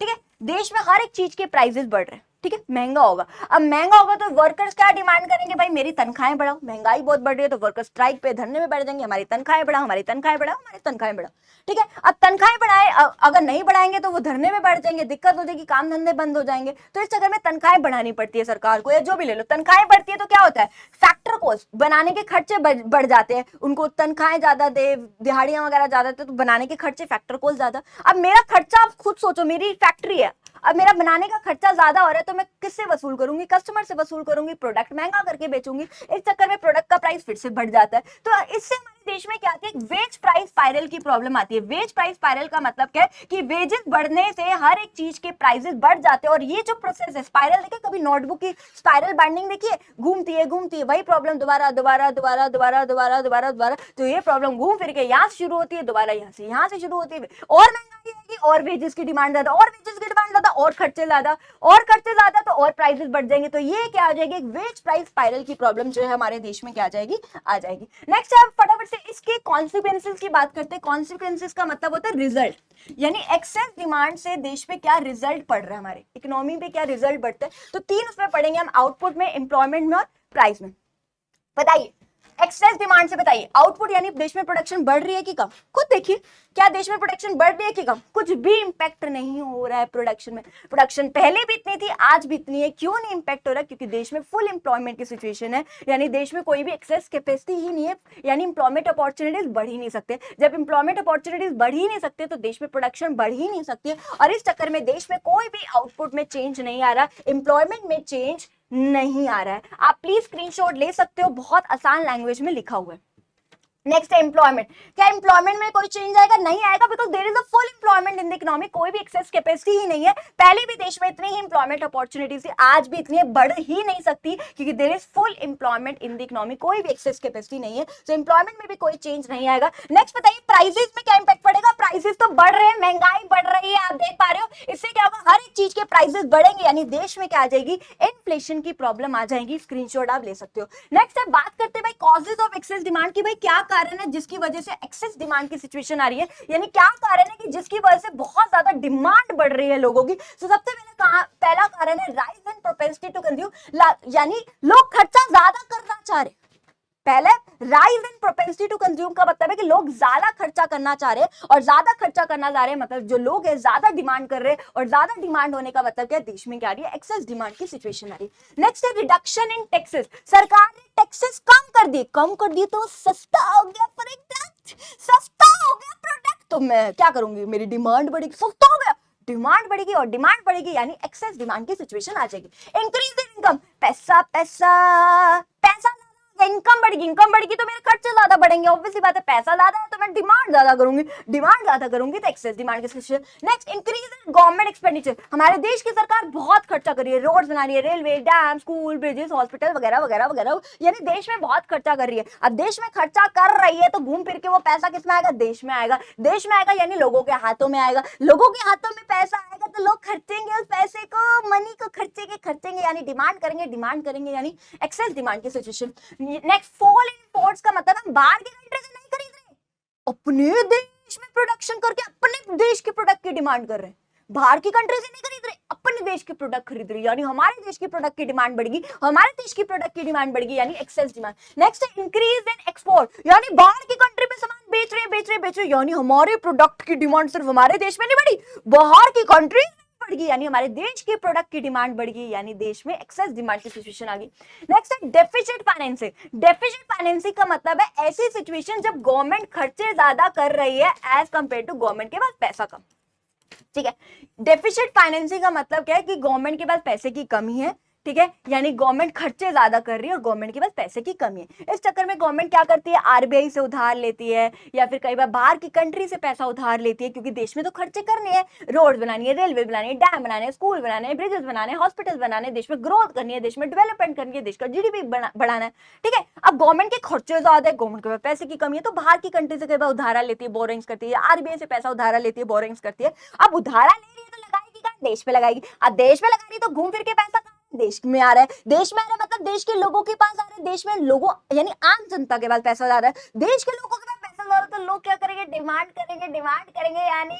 ठीक है, देश में हर एक चीज के प्राइसेस बढ़ रहे हैं, ठीक है, महंगा होगा। अब महंगा होगा तो वर्कर्स क्या डिमांड करेंगे, भाई मेरी तनख्वाहें बढ़ाओ, महंगाई बहुत बढ़ रही है, तो वर्कर्स स्ट्राइक पे, धरने में बैठ जाएंगे, हमारी तनख्वाहें बढ़ाओ, हमारी तनख्वाहें बढ़ाओ, हमारी तनख्वाहें बढ़ाओ। ठीक है, अब तनख्वाहें बढ़ाए, अगर नहीं बढ़ाएंगे तो वो धरने में बैठ जाएंगे, दिक्कत हो जाएगी, काम धंधे बंद हो जाएंगे। तो इस चक्कर में तनख्वाहें बढ़ानी पड़ती है सरकार को, या जो भी ले लो, तनख्वाहें बढ़ती है तो क्या होता है, फैक्टर कॉस्ट, बनाने के खर्चे बढ़ जाते हैं, उनको तनख्वाहें ज्यादा दे, दिहाड़ियां वगैरह ज्यादा दे, तो बनाने के खर्चे, फैक्टर कॉस्ट ज्यादा। अब मेरा खर्चा, आप खुद सोचो, मेरी फैक्ट्री है, अब मेरा बनाने का खर्चा ज्यादा हो रहा है, तो मैं किससे वसूल करूंगी, कस्टमर से वसूल करूंगी, प्रोडक्ट महंगा करके बेचूंगी, इस चक्कर में प्रोडक्ट का प्राइस फिर से बढ़ जाता है। तो इससे हमारे देश में क्या आती है, वेज प्राइस स्पाइरल की प्रॉब्लम आती है। वेज प्राइस स्पाइरल का मतलब क्या है कि वेजेस बढ़ने से हर एक चीज के प्राइसेस बढ़ जाते हैं, और ये जो प्रोसेस है, स्पाइरल देखिए, कभी नोटबुक की स्पाइरल बाइंडिंग देखिए, घूमती है, वही प्रॉब्लम दोबारा दोबारा दोबारा दोबारा दोबारा दोबारा दोबारा, तो ये प्रॉब्लम घूम फिर के यहाँ से शुरू होती है, दोबारा यहाँ से शुरू होती है, और महंगाई आएगी, और वेजेस की डिमांड ज्यादा, और वेजेस की डिमांड ज्यादा, और खर्चे ज्यादा, तो और प्राइसेस बढ़ जाएंगे। तो ये क्या आ जाएगी, वेज प्राइस स्पाइरल की प्रॉब्लम जो है हमारे देश में क्या आ जाएगी, आ जाएगी। नेक्स्ट आप फटाफट से इसके कॉन्सिक्वेंसेस की बात करते हैं। कॉन्सिक्वेंसेस का मतलब होता है रिजल्ट, यानी एक्सेस डिमांड से देश पे क्या रिजल्ट पड़ रहा है, हमारे इकोनॉमी पे क्या रिजल्ट बढ़ता है। तो तीन उसमें पढ़ेंगे हम, आउटपुट में, एम्प्लॉयमेंट में और प्राइस में। बताइए, एक्सेस डिमांड से बताइए, आउटपुट यानी देश में प्रोडक्शन बढ़ रही है कि कम, खुद देखिए, क्या देश में प्रोडक्शन बढ़ रही है कि कम, कुछ भी इंपैक्ट नहीं हो रहा है प्रोडक्शन में। प्रोडक्शन पहले भी इतनी थी, आज भी इतनी है, क्यों नहीं इंपैक्ट हो रहा है, क्योंकि देश में फुल एम्प्लॉयमेंट की सिचुएशन है, यानी देश में कोई भी एक्सेस कैपेसिटी ही नहीं है, यानी एम्प्लॉयमेंट अपॉर्चुनिटीज बढ़ ही नहीं सकते। जब एम्प्लॉयमेंट अपॉर्चुनिटीज बढ़ ही नहीं सकते तो देश में प्रोडक्शन बढ़ ही नहीं सकती है, और इस चक्कर में देश में कोई भी आउटपुट में चेंज नहीं आ रहा, एम्प्लॉयमेंट में चेंज नहीं आ रहा है। आप प्लीज स्क्रीनशॉट ले सकते हो, बहुत आसान लैंग्वेज में लिखा हुआ है। नेक्स्ट है एम्प्लॉयमेंट। क्या एम्प्लॉयमेंट में कोई चेंज आएगा, नहीं आएगा, because there is a full employment in the economy, कोई भी एक्सेस कैपेसिटी ही नहीं है। पहले भी देश में इतनी ही एम्प्लॉयमेंट अपॉर्चुनिटीज थी, आज भी इतनी बढ़ ही नहीं सकती, क्योंकि there is full employment in the economy, कोई भी एक्सेस कैपेसिटी नहीं है, तो एम्प्लॉयमेंट में भी कोई चेंज नहीं आएगा। नेक्स्ट बताइए, प्राइसेस में क्या इंपैक्ट पड़ेगा, प्राइसेस तो बढ़ रहे हैं, महंगाई बढ़ रही है, आप देख पा रहे हो, इससे क्या होगा, हर एक चीज के प्राइसेस बढ़ेंगे, यानी देश में क्या आ जाएगी, इन्फ्लेशन की प्रॉब्लम आ जाएगी। स्क्रीनशॉट आप ले सकते हो। नेक्स्ट है, बात करते हैं भाई कॉजेज ऑफ एक्सेस डिमांड की, भाई क्या कारण है जिसकी वजह से एक्सेस डिमांड की सिचुएशन आ रही है, यानी क्या कारण है कि जिसकी वजह से बहुत ज्यादा डिमांड बढ़ रही है लोगों की। तो सबसे पहला कारण है rise in propensity to consume, यानी लोग खर्चा ज्यादा करना चाह रहे हैं। पहले rise in propensity to consume का मतलब है कि लोग ज्यादा खर्चा करना चाह रहे हैं, और ज्यादा खर्चा करना चाह रहे हैं मतलब जो लोग हैं ज्यादा डिमांड कर रहे हैं, और ज्यादा डिमांड होने का मतलब क्या है, देश में क्या आ रही है, एक्सेस डिमांड की सिचुएशन आ रही है। नेक्स्ट है रिडक्शन इन टैक्सेस, सरकार ने टैक्सेस कम कर दिए तो सस्ता हो गया प्रोडक्ट, तो मैं क्या करूंगी, मेरी डिमांड बढ़ेगी, सस्ता हो गया, डिमांड बढ़ेगी और डिमांड बढ़ेगी यानी एक्सेस डिमांड की सिचुएशन आ जाएगी। इंक्रीज इन इनकम, पैसा पैसा पैसा, इनकम बढ़ेगी तो मेरे खर्चे ज्यादा बढ़ेंगे, ऑब्वियसली बात है, पैसा ज्यादा है तो मैं डिमांड ज्यादा करूंगी तो एक्सेस डिमांड की situation. Next, increase in government expenditure, हमारे देश की सरकार बहुत खर्चा कर रही है, रोड्स बना रही है, railway, dam, school, bridges, hospital वगैरह वगैरह वगैरह, यानी देश में बहुत खर्चा कर रही है। अब देश में खर्चा कर रही है तो घूम फिर के वो पैसा किस में आएगा, देश में आएगा, देश में आएगा यानी लोगों के हाथों में आएगा, लोगों के हाथों में पैसा आएगा तो लोग खर्चेंगे उस पैसे को, मनी को खर्चेंगे यानी डिमांड करेंगे यानी एक्सेस डिमांड की situation. Next, fall in imports का मतलब हम बाहर की कंट्री से नहीं खरीद रहे, अपने देश में प्रोडक्शन करके अपने देश के प्रोडक्ट की डिमांड कर रहे हैं, बाहर की कंट्री से नहीं खरीद रहे, अपने देश के प्रोडक्ट खरीद रहे, यानी हमारे देश के प्रोडक्ट की डिमांड बढ़ेगी, हमारे देश की प्रोडक्ट की डिमांड बढ़ेगी यानी एक्सेस डिमांड। नेक्स्ट है इंक्रीज इन एक्सपोर्ट, यानी बाहर की कंट्री में सामान बेच रहे, यानी हमारे प्रोडक्ट की डिमांड सिर्फ हमारे देश में नहीं बढ़ी, बाहर की कंट्री बढ़ेगी यानी हमारे देश की प्रोडक्ट की डिमांड बढ़ेगी यानी देश में एक्सेस डिमांड की सिचुएशन आ गई। नेक्स्ट है डेफिसिट फाइनेंसिंग, डेफिसिट फाइनेंसिंग का मतलब है ऐसी सिचुएशन जब गवर्नमेंट खर्चे ज्यादा कर रही है एज कंपेयर टू गवर्नमेंट के पास पैसा कम, ठीक है। डेफिसिट फाइनेंसिंग का मतलब क्या है कि गवर्नमेंट के पास पैसे की कमी है, ठीक है, यानी गवर्नमेंट खर्चे ज्यादा कर रही है और गवर्नमेंट के पास पैसे की कमी है। इस चक्कर में गवर्नमेंट क्या करती है, आरबीआई से उधार लेती है या फिर कई बार बाहर की कंट्री से पैसा उधार लेती है, क्योंकि देश में तो खर्चे करने हैं, रोड बनानी है, रेलवे बनानी है, डैम बनाने हैं, स्कूल बनाने हैं, ब्रिजेस बनाने हैं, हॉस्पिटल बनाने हैं, देश में ग्रोथ करनी है, देश में डेवलपमेंट करनी है, देश का जीडीपी बढ़ाना है, ठीक है। अब गवर्नमेंट के खर्चे ज्यादा है, गवर्नमेंट के पास पैसे की कमी है, तो बाहर की कंट्री से कई बार उधारा लेती है, बोरिंग्स करती है, आरबीआई से पैसा उधारा लेती है, बोरिंग्स करती है। अब उधारा ले रही है तो लगाएगी कहाँ, देश में लगाएगी, अब देश में लगा रही है तो घूम फिर के पैसा देश में आ रहा है, देश में आ रहा है मतलब देश के लोगों के पास आ रहा है, देश में लोगों यानी आम जनता के पास पैसा जा रहा है, देश के लोगों के पास पैसा जा रहा है, तो लोग क्या करेंगे, डिमांड करेंगे यानी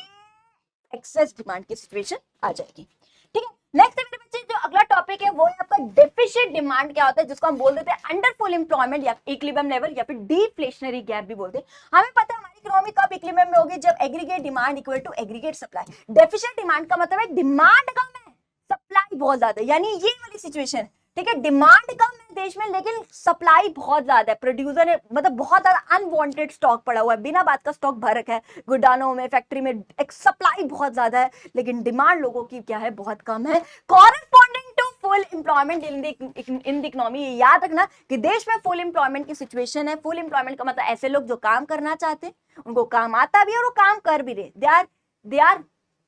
एक्सेस डिमांड की सिचुएशन आ जाएगी, ठीक है। नेक्स्ट है मेरे बच्चे, जो अगला टॉपिक है वो है आपका डेफिसिट डिमांड, क्या होता है जिसको हम बोल देते हैं अंडर फुल एम्प्लॉयमेंट या इक्विलिब्रियम लेवल या फिर डिफ्लेशनरी गैप भी बोलते हैं। हमें पता है हमारी इकोनॉमी कब इक्विलिब्रियम में होगी, जब aggregate demand equal to aggregate supply. Deficit demand का मतलब है डिमांड कम है, सप्लाई बहुत ज्यादा है, यानी ये वाली सिचुएशन, ठीक है। डिमांड कम है देश में लेकिन सप्लाई बहुत ज्यादा है, प्रोड्यूसर ने मतलब बहुत ज्यादा अनवांटेड स्टॉक पड़ा हुआ है, बिना बात का स्टॉक भर रखा है गोडाउनों में, फैक्ट्री में, एक सप्लाई बहुत ज्यादा है लेकिन डिमांड लोगों की क्या है, बहुत कम है। Corresponding to full employment in the economy, याद रखना कि देश में फुल एम्प्लॉयमेंट की सिचुएशन है। फुल एम्प्लॉयमेंट का मतलब ऐसे लोग जो काम करना चाहते हैं, उनको काम आता भी है और वो काम कर भी रहे, they are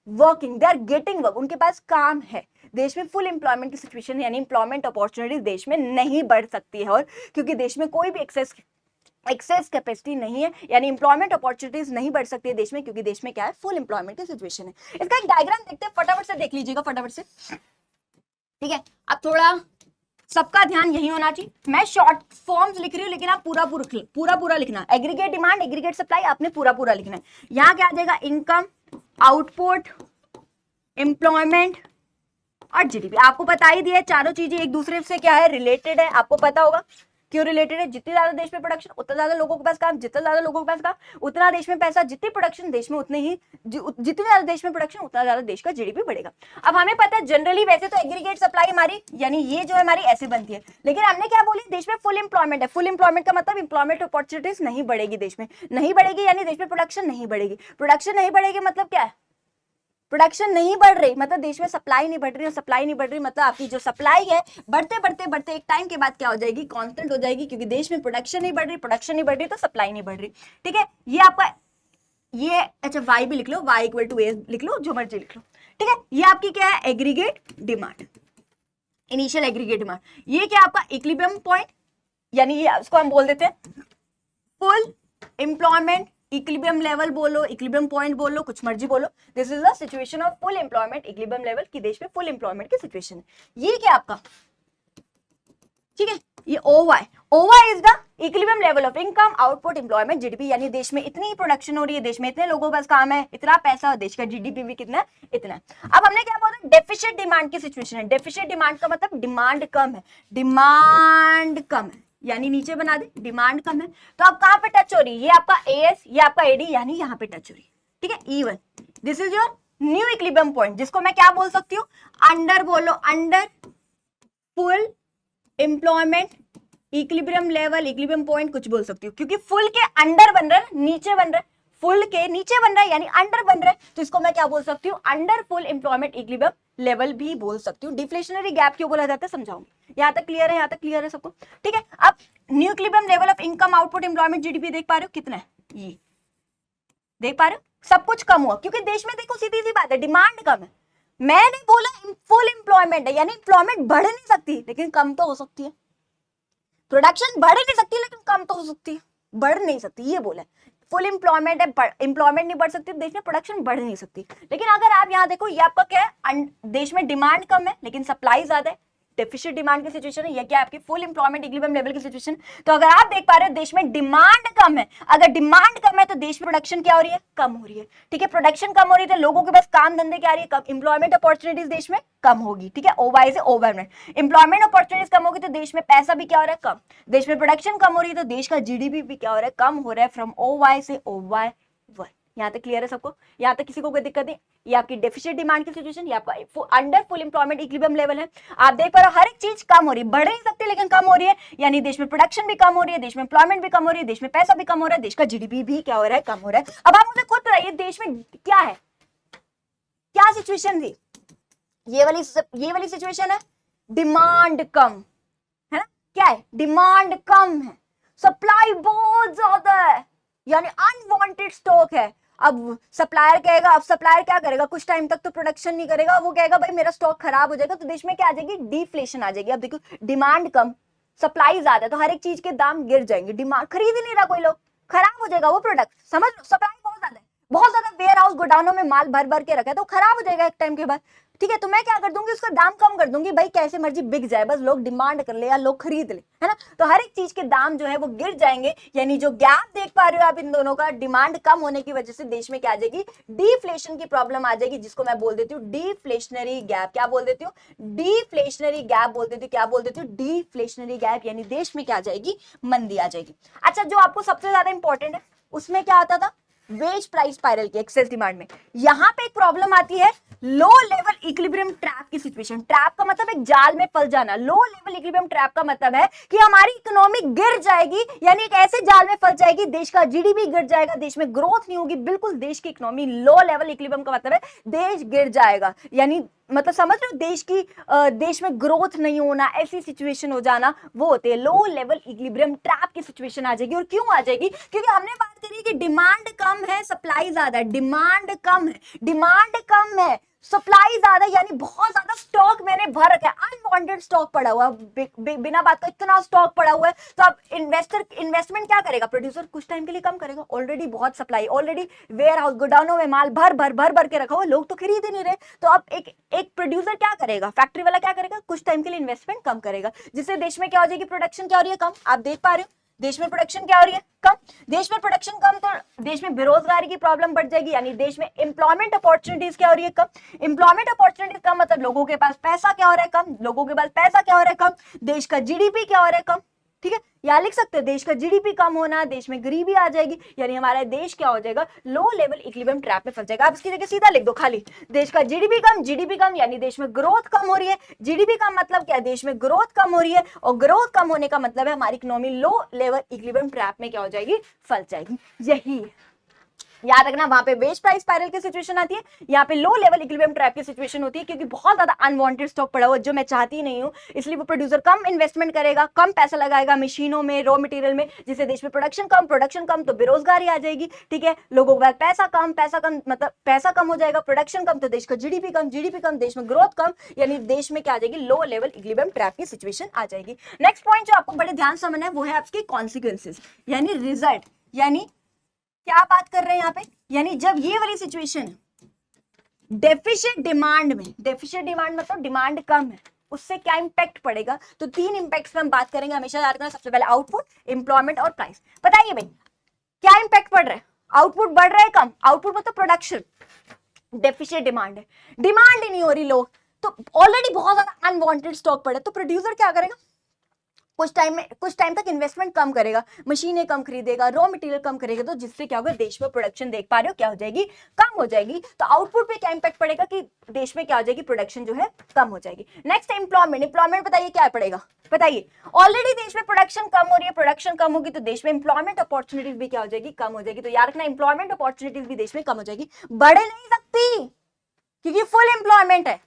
working, they are getting work, उनके पास काम है। देश में फुल एम्प्लॉयमेंट की सिचुएशन यानी एम्प्लॉयमेंट अपॉर्चुनिटीज देश में नहीं बढ़ सकती है, और क्योंकि देश में कोई भी एक्सेस कैपेसिटी नहीं है, यानी एम्प्लॉयमेंट अपॉर्चुनिटीज नहीं बढ़ सकती है देश में, क्योंकि देश में क्या है, फुल एम्प्लॉयमेंट की सिचुएशन है। इसका एक डायग्राम देखते हैं, फटाफट से देख लीजिएगा, फटाफट से, ठीक है। अब थोड़ा सबका ध्यान यही होना चाहिए, मैं शॉर्ट फॉर्म्स लिख रही हूँ लेकिन आप पूरा लिखना, एग्रीगेट डिमांड, एग्रीगेट सप्लाई, आपने पूरा लिखना है। यहाँ क्या आ जाएगा, इनकम, आउटपुट, एम्प्लॉयमेंट और जीडीपी। आपको बता ही दिया, चारों चीजें एक दूसरे से क्या है, रिलेटेड है, आपको पता होगा क्यों रिलेटेड है। जितनी ज्यादा देश में प्रोडक्शन उतना ज्यादा लोगों के पास काम, जितना ज्यादा लोगों के पास काम उतना देश में पैसा, जितनी प्रोडक्शन देश में उतने ही, जितनी ज्यादा देश में प्रोडक्शन उतना ज्यादा देश का जीडीपी बढ़ेगा। अब हमें पता है जनरली वैसे तो एग्रीगेट सप्लाई हमारी यानी ये जो है हमारी ऐसे बनती है, लेकिन हमने क्या बोली, देश में फुल एम्प्लॉयमेंट है। फुल एम्प्लॉयमेंट का मतलब एम्प्लॉयमेंट अपॉर्चुनिटीज नहीं बढ़ेगी, देश में नहीं बढ़ेगी यानी देश में प्रोडक्शन नहीं बढ़ेगी। प्रोडक्शन नहीं बढ़ेगी मतलब क्या है, प्रोडक्शन नहीं बढ़ रही मतलब देश में सप्लाई नहीं बढ़ रही, और सप्लाई नहीं बढ़ रही मतलब आपकी जो सप्लाई है बढ़ते एक टाइम के बाद क्या हो जाएगी, कांस्टेंट हो जाएगी, क्योंकि देश में प्रोडक्शन नहीं बढ़ रही तो सप्लाई नहीं बढ़ रही, ठीक है। ये आपका ये अच्छा y भी लिख लो, y इक्वल टू a लिख लो, जो मर्जी लिख लो, ठीक है। ये आपकी क्या है, aggregate demand, initial aggregate demand. ये क्या आपका इक्विलिब्रियम पॉइंट, यानी ये उसको हम बोल देते हैं फुल एम्प्लॉयमेंट, इक्विलिब्रियम लेवल बोलो, इक्विलिब्रियम पॉइंट बोलो, कुछ मर्जी बोलो। This is the situation of full employment, equilibrium level की देश में फुल एम्प्लॉयमेंट की सिचुएशन है। ये क्या आपका, ठीक है, ये OY is the equilibrium level of income, output, employment, GDP, यानी देश में इतनी प्रोडक्शन हो रही है, देश में इतने लोगों के पास काम है, इतना पैसा, और देश का जीडीपी भी कितना है, इतना है। अब हमने क्या बोला, डेफिसिट डिमांड की सिचुएशन है। डेफिसिट डिमांड का मतलब डिमांड कम है, डिमांड कम है यानी नीचे बना दे, डिमांड कम है, तो अब कहां पे टच हो रही है, ये आपका एएस, ये आपका एडी, यानी यहाँ पे टच हो रही है, ठीक है। E1 this is your new equilibrium point, जिसको मैं क्या बोल सकती हूँ, अंडर बोलो, under full employment equilibrium level, equilibrium point कुछ बोल सकती हूँ, क्योंकि फुल के अंडर बन रहा है, नीचे बन रहा है, फुल के नीचे बन रहा है यानी अंडर बन रहा है, तो इसको मैं क्या बोल सकती हूँ, under full employment equilibrium level भी बोल सकती हूँ। डिफ्लेशनरी गैप क्यों बोला जाता है समझाऊंगी। यहाँ तक क्लियर है, यहाँ तक क्लियर है सबको, ठीक है। अब new equilibrium level of income output employment GDP देख पा रहे हो कितना है, ये देख पा रहे हो, सब कुछ कम हुआ क्योंकि देश में देखो सीधी सी बात है डिमांड कम है। मैंने बोला फुल एम्प्लॉयमेंट है यानी एम्प्लॉयमेंट बढ़ नहीं सकती लेकिन कम तो हो सकती है, प्रोडक्शन बढ़ नहीं सकती लेकिन कम तो हो सकती है, बढ़ नहीं सकती ये बोला। फुल एम्प्लॉयमेंट है, एम्प्लॉयमेंट नहीं बढ़ सकती देश में, प्रोडक्शन बढ़ नहीं सकती। लेकिन अगर आप यहाँ देखो ये आपका क्या है, देश में डिमांड कम है लेकिन सप्लाई ज्यादा है, डेफिशिट डिमांड की सिचुएशन है, ये क्या आपकी फुल एम्प्लॉयमेंट इक्विलिब्रियम लेवल की सिचुएशन। तो अगर आप देख पा रहे हो देश में डिमांड कम है, अगर डिमांड कम है तो देश में प्रोडक्शन क्या हो रही है, कम हो रही है, ठीक है। प्रोडक्शन कम हो रही है तो लोगों के पास काम धंधे क्या आ रही है, कम, एम्प्लॉयमेंट अपॉर्चुनिटीज देश में कम होगी, ठीक है। ओवाई से ओवरमेंट, एम्प्लॉयमेंट अपॉर्चुनिटीज कम होगी तो देश में पैसा भी क्या हो रहा है, कम, देश में प्रोडक्शन कम हो रही है तो देश का जीडीपी भी क्या हो रहा है, कम हो रहा है, फ्रॉम ओवाई से ओवाई वन। यहाँ तक क्लियर है सबको, यहाँ तक किसी को कोई दिक्कत नहीं। ये आपकी डेफिशिट डिमांड की सिचुएशन, ये आपका under full employment equilibrium level है। आप देख पा रहे हो हर एक चीज कम हो रही है, बढ़ नहीं सकती लेकिन कम हो रही है, यानी देश में प्रोडक्शन भी कम हो रही है, देश में एम्प्लॉयमेंट भी कम हो रही है, देश में पैसा भी कम हो रहा है, देश का जीडीपी भी क्या हो रहा है, कम हो रहा है। अब आप मुझे खुद बताइए देश में क्या है, क्या सिचुएशन थी, ये वाली सिचुएशन है, डिमांड कम है ना, क्या है, डिमांड कम है, सप्लाई बहुत ज्यादा है यानी अनवांटेड स्टॉक है। अब सप्लायर कहेगा, अब सप्लायर क्या करेगा, कुछ टाइम तक तो प्रोडक्शन नहीं करेगा, वो कहेगा भाई मेरा स्टॉक खराब हो जाएगा, तो देश में क्या आ जाएगी, डिफ्लेशन आ जाएगी। अब देखो डिमांड कम सप्लाई ज्यादा है तो हर एक चीज के दाम गिर जाएंगे, डिमांड खरीद ही नहीं रहा कोई लोग, खराब हो जाएगा वो प्रोडक्ट, समझ लो, सप्लाई बहुत ज्यादा है, बहुत ज्यादा वेयर हाउस गोडाउनों में माल भर भर के रखा है तो खराब हो जाएगा एक टाइम के बाद, ठीक है। तो मैं क्या कर दूंगी, उसका दाम कम कर दूंगी, भाई कैसे मर्जी बिक जाए, बस लोग डिमांड कर ले या लोग खरीद ले, है ना। तो हर एक चीज के दाम जो है वो गिर जाएंगे, यानी जो गैप देख पा रहे हो आप इन दोनों का, डिमांड कम होने की वजह से देश में क्या आ जाएगी, डिफ्लेशन की प्रॉब्लम आ जाएगी, जिसको मैं बोल देती हूँ डिफ्लेशनरी गैप। क्या बोल देती हूँ, डिफ्लेशनरी गैप बोल देती हूँ, क्या बोल देती हूँ, डिफ्लेशनरी गैप, यानी देश में क्या आ जाएगी, मंदी आ जाएगी। अच्छा, जो आपको सबसे ज्यादा इंपॉर्टेंट है उसमें क्या आता था, वेज प्राइस स्पाइरल की एक्सेस डिमांड में। यहां पे एक प्रॉब्लम आती है लो लेवल इक्विलिब्रियम ट्रैप की सिचुएशन। ट्रैप का मतलब एक जाल में फंस जाना, लो लेवल इक्विलिब्रियम ट्रैप का मतलब है कि हमारी इकोनॉमी गिर जाएगी, यानी एक ऐसे जाल में फंस जाएगी, देश का जीडीपी गिर जाएगा, देश में ग्रोथ नहीं होगी, बिल्कुल देश की इकोनॉमी, लो लेवल इक्विलिब्रियम का मतलब है देश गिर जाएगा, यानी मतलब समझ रहे हो, देश में ग्रोथ नहीं होना, ऐसी सिचुएशन हो जाना, वो होते हैं लो लेवल इक्विलिब्रियम ट्रैप की सिचुएशन आ जाएगी। और क्यों आ जाएगी, क्योंकि हमने बात करी कि डिमांड कम है सप्लाई ज्यादा है, डिमांड कम है, डिमांड कम है सप्लाई ज्यादा, यानी बहुत ज्यादा स्टॉक मैंने भर रखा है, अनवांटेड स्टॉक पड़ा हुआ है, बिना बात का इतना स्टॉक पड़ा हुआ है, तो अब इन्वेस्टमेंट क्या करेगा, प्रोड्यूसर कुछ टाइम के लिए कम करेगा, ऑलरेडी बहुत सप्लाई, ऑलरेडी वेयर हाउस गोडाउनों में माल भर भर के रखा हुआ, लोग तो खरीद ही नहीं रहे, तो अब एक प्रोड्यूसर क्या करेगा, फैक्ट्री वाला क्या करेगा, कुछ टाइम के लिए इन्वेस्टमेंट कम करेगा, जिससे देश में क्या हो जाएगी, प्रोडक्शन क्या हो रही है, कम। आप देख पा रहे हो देश में प्रोडक्शन क्या हो रही है, कम, देश में प्रोडक्शन कम, तो देश में बेरोजगारी की प्रॉब्लम बढ़ जाएगी, यानी देश में एम्प्लॉयमेंट अपॉर्चुनिटीज क्या हो रही है, कम, एम्प्लॉयमेंट अपॉर्चुनिटीज कम, मतलब लोगों के पास पैसा क्या हो रहा है, कम, लोगों के पास पैसा क्या हो रहा है, कम, देश का जीडीपी क्या हो रहा है, कम, ठीक है। या लिख सकते हो देश का जीडीपी कम होना, देश में गरीबी आ जाएगी, यानी हमारा देश क्या हो जाएगा, लो लेवल इक्विलिब्रियम ट्रैप में फंस जाएगा। आप इसकी जगह सीधा लिख दो खाली, देश का जीडीपी कम यानी देश में ग्रोथ कम हो रही है, जीडीपी का मतलब क्या है, देश में ग्रोथ कम हो रही है, और ग्रोथ कम होने का मतलब है हमारी economy low level equilibrium trap में क्या हो जाएगी, फंस जाएगी। यही याद रखना, वहां पे वेज प्राइस स्पाइरल की सिचुएशन आती है, यहाँ पे लो लेवल इक्विलिब्रियम ट्रैप की सिचुएशन होती है, क्योंकि बहुत ज्यादा अनवांटेड स्टॉक पड़ा हुआ जो मैं चाहती नहीं हूँ, इसलिए वो प्रोड्यूसर कम इन्वेस्टमेंट करेगा, कम पैसा लगाएगा मशीनों में, रॉ मटेरियल में, जिससे देश में प्रोडक्शन कम तो बेरोजगारी आ जाएगी, ठीक है। लोगों के पास पैसा कम मतलब पैसा कम हो जाएगा, प्रोडक्शन कम तो देश का जीडीपी कम, देश में ग्रोथ कम, यानी देश में क्या आ जाएगी, लो लेवल इक्विलिब्रियम ट्रैप की सिचुएशन आ जाएगी। नेक्स्ट पॉइंट जो आपको बड़े ध्यान समझना है वो है आपकी कॉन्सिक्वेंसेज, यानी रिजल्ट, यानी क्या बात कर रहे हैं यहाँ पे, यानी जब ये वाली सिचुएशन डेफिशिट डिमांड में, डेफिशिट डिमांड मतलब डिमांड कम है, उससे क्या इंपैक्ट पड़ेगा, तो 3 इंपैक्ट्स में हम बात करेंगे, हमेशा याद रखना, सबसे पहले आउटपुट, एम्प्लॉयमेंट और प्राइस। बताइए भाई क्या इंपैक्ट पड़ रहा है, आउटपुट बढ़ रहा है कम, आउटपुट मतलब प्रोडक्शन, डेफिशिट डिमांड है, डिमांड ही नहीं हो रही लोग, तो ऑलरेडी बहुत ज्यादा अनवांटेड स्टॉक पड़ा है, तो प्रोड्यूसर क्या करेगा, कुछ टाइम तक इन्वेस्टमेंट कम करेगा, मशीनें कम खरीदेगा, रॉ मटेरियल कम करेगा, तो जिससे क्या होगा, देश में प्रोडक्शन देख पा रहे हो क्या हो जाएगी, कम हो जाएगी। तो आउटपुट पे क्या इंपैक्ट पड़ेगा कि देश में क्या हो जाएगी, प्रोडक्शन जो है कम हो जाएगी। नेक्स्ट है एम्प्लॉयमेंट बताइए क्या पड़ेगा, बताइए। ऑलरेडी देश में प्रोडक्शन कम हो रही है, प्रोडक्शन कम होगी तो देश में एम्प्लॉयमेंट अपॉर्चुनिटीज भी क्या हो जाएगी, कम हो जाएगी। तो याद रखना एम्प्लॉयमेंट अपॉर्चुनिटीज भी देश में कम हो जाएगी, बढ़ नहीं सकती क्योंकि फुल एम्प्लॉयमेंट है,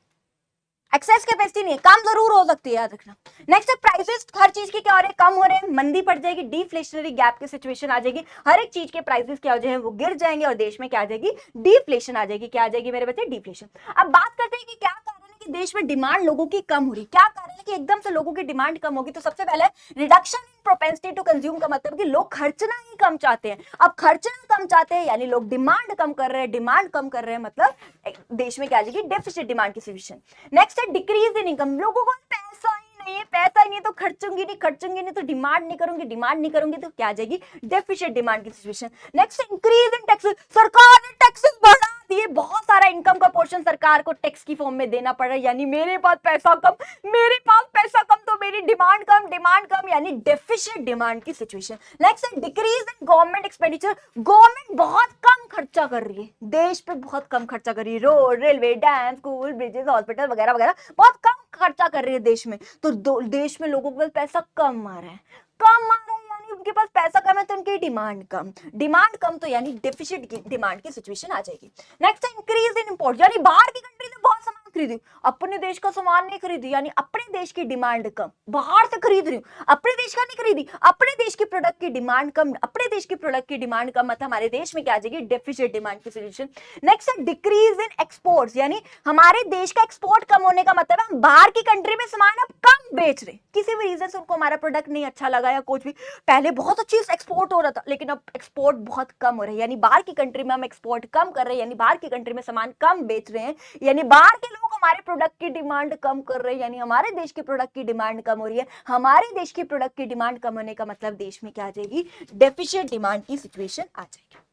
एक्सेस कैपेसिटी नहीं है, काम जरूर हो सकती है, याद रखना। नेक्स्ट है प्राइसेस, हर चीज के क्या हो रहे हैं, कम हो रहे हैं, मंदी पड़ जाएगी, डिफ्लेशनरी गैप की सिचुएशन आ जाएगी, हर एक चीज के प्राइसेस क्या हो जाएंगे, वो गिर जाएंगे और देश में क्या आ जाएगी, डिफ्लेशन आ जाएगी। क्या आ जाएगी मेरे बच्चे, डिफ्लेशन। अब बात करते हैं कि क्या कारण है कि देश में डिमांड लोगों की कम हो रही, क्या कारण है कि एकदम से लोगों की डिमांड कम होगी। तो सबसे पहले reduction in propensity to consume का मतलब कि लोग खर्चना ही कम चाहते हैं। अब खर्चना कम चाहते हैं यानी लोग डिमांड कम कर रहे हैं, डिमांड कम कर रहे हैं मतलब देश में क्या आ जाएगी, डेफिसिट डिमांड की सिचुएशन। नेक्स्ट है डिक्रीज इन इनकम, लोगों को पैसा ही नहीं है, पैसा ही नहीं तो खर्चूंगी नहीं, खर्चूंगी नहीं तो डिमांड नहीं करूंगी, डिमांड नहीं करूंगी तो क्या आ जाएगी, डेफिसिट डिमांड की situation. Next increase in taxes, सरकार ने टैक्सेस बढ़ा दिए, बहुत सारा इनकम का पोर्शन सरकार को टैक्स की फॉर्म में देना पड़ रहा है, यानी मेरे पास पैसा कम, मेरे पास पैसा कम तो मेरी डिमांड कम, डिमांड कम यानी डेफिसिट डिमांड की सिचुएशन। नेक्स्ट है decrease in government expenditure, government बहुत कम खर्चा कर रही है, देश पे बहुत कम खर्चा कर रही है, road, railway, dam, school, bridges, hospital वगैरह वगैरह बहुत कम खर्चा कर रही है देश में। तो देश में लोगों के पास पैसा कम आ रहा है, कम आ रहा है यानी उनके पास पैसा कम है तो उनकी डिमांड कम, डिमांड कम तो यानी डेफिसिट की डिमांड की सिचुएशन आ जाएगी। नेक्स्ट है इंक्रीज इन इंपोर्ट, यानी बाहर की कंट्री से बहुत सामान खरीदी, अपने देश का सामान नहीं खरीदी यानी अपने देश की डिमांड कम, बाहर से खरीद रही हूं, अपने देश का नहीं खरीदी, अपने देश की प्रोडक्ट की डिमांड कम, अपने देश की प्रोडक्ट की डिमांड कम, मतलब हमारे देश में क्या आ जाएगी, डेफिसिट डिमांड की सिचुएशन। नेक्स्ट है डिक्रीज इन एक्सपोर्ट्स, यानी हमारे देश का एक्सपोर्ट कम होने का मतलब है हम बाहर की कंट्री में सामान अब कम बेच रहे, किसी भी रीजन से उनको हमारा प्रोडक्ट नहीं अच्छा लगा या कुछ भी, पहले बहुत अच्छी एक्सपोर्ट हो रहा था लेकिन अब एक्सपोर्ट बहुत कम हो रहा है, यानी बाहर की कंट्री में हम एक्सपोर्ट कम कर रहे हैं, यानी बाहर की कंट्री में सामान कम बेच रहे हैं, यानी बाहर के लोग हमारे प्रोडक्ट की डिमांड कम कर रहे हैं, यानी हमारे देश के प्रोडक्ट की डिमांड कम हो रही है, हमारे देश की प्रोडक्ट की डिमांड कम होने का मतलब देश में क्या आ जाएगी, डेफिसिट डिमांड की सिचुएशन आ जाएगी।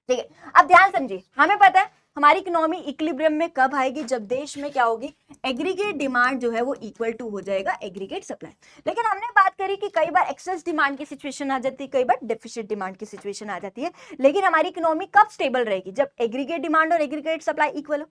ठीक है, अब ध्यान समझिए, हमें पता है हमारी इकोनॉमी इक्विलिब्रियम में कब आएगी, जब देश में क्या होगी, एग्रीगेट डिमांड जो है वो इक्वल टू हो जाएगा एग्रीगेट सप्लाई। लेकिन हमने बात करी कि कई बार एक्सेस डिमांड की सिचुएशन आ जाती है, कई बार डेफिसिट डिमांड की सिचुएशन आ जाती है, लेकिन हमारी इकोनॉमी कब स्टेबल रहेगी, जब एग्रीगेट डिमांड और एग्रीगेट सप्लाई इक्वल हो।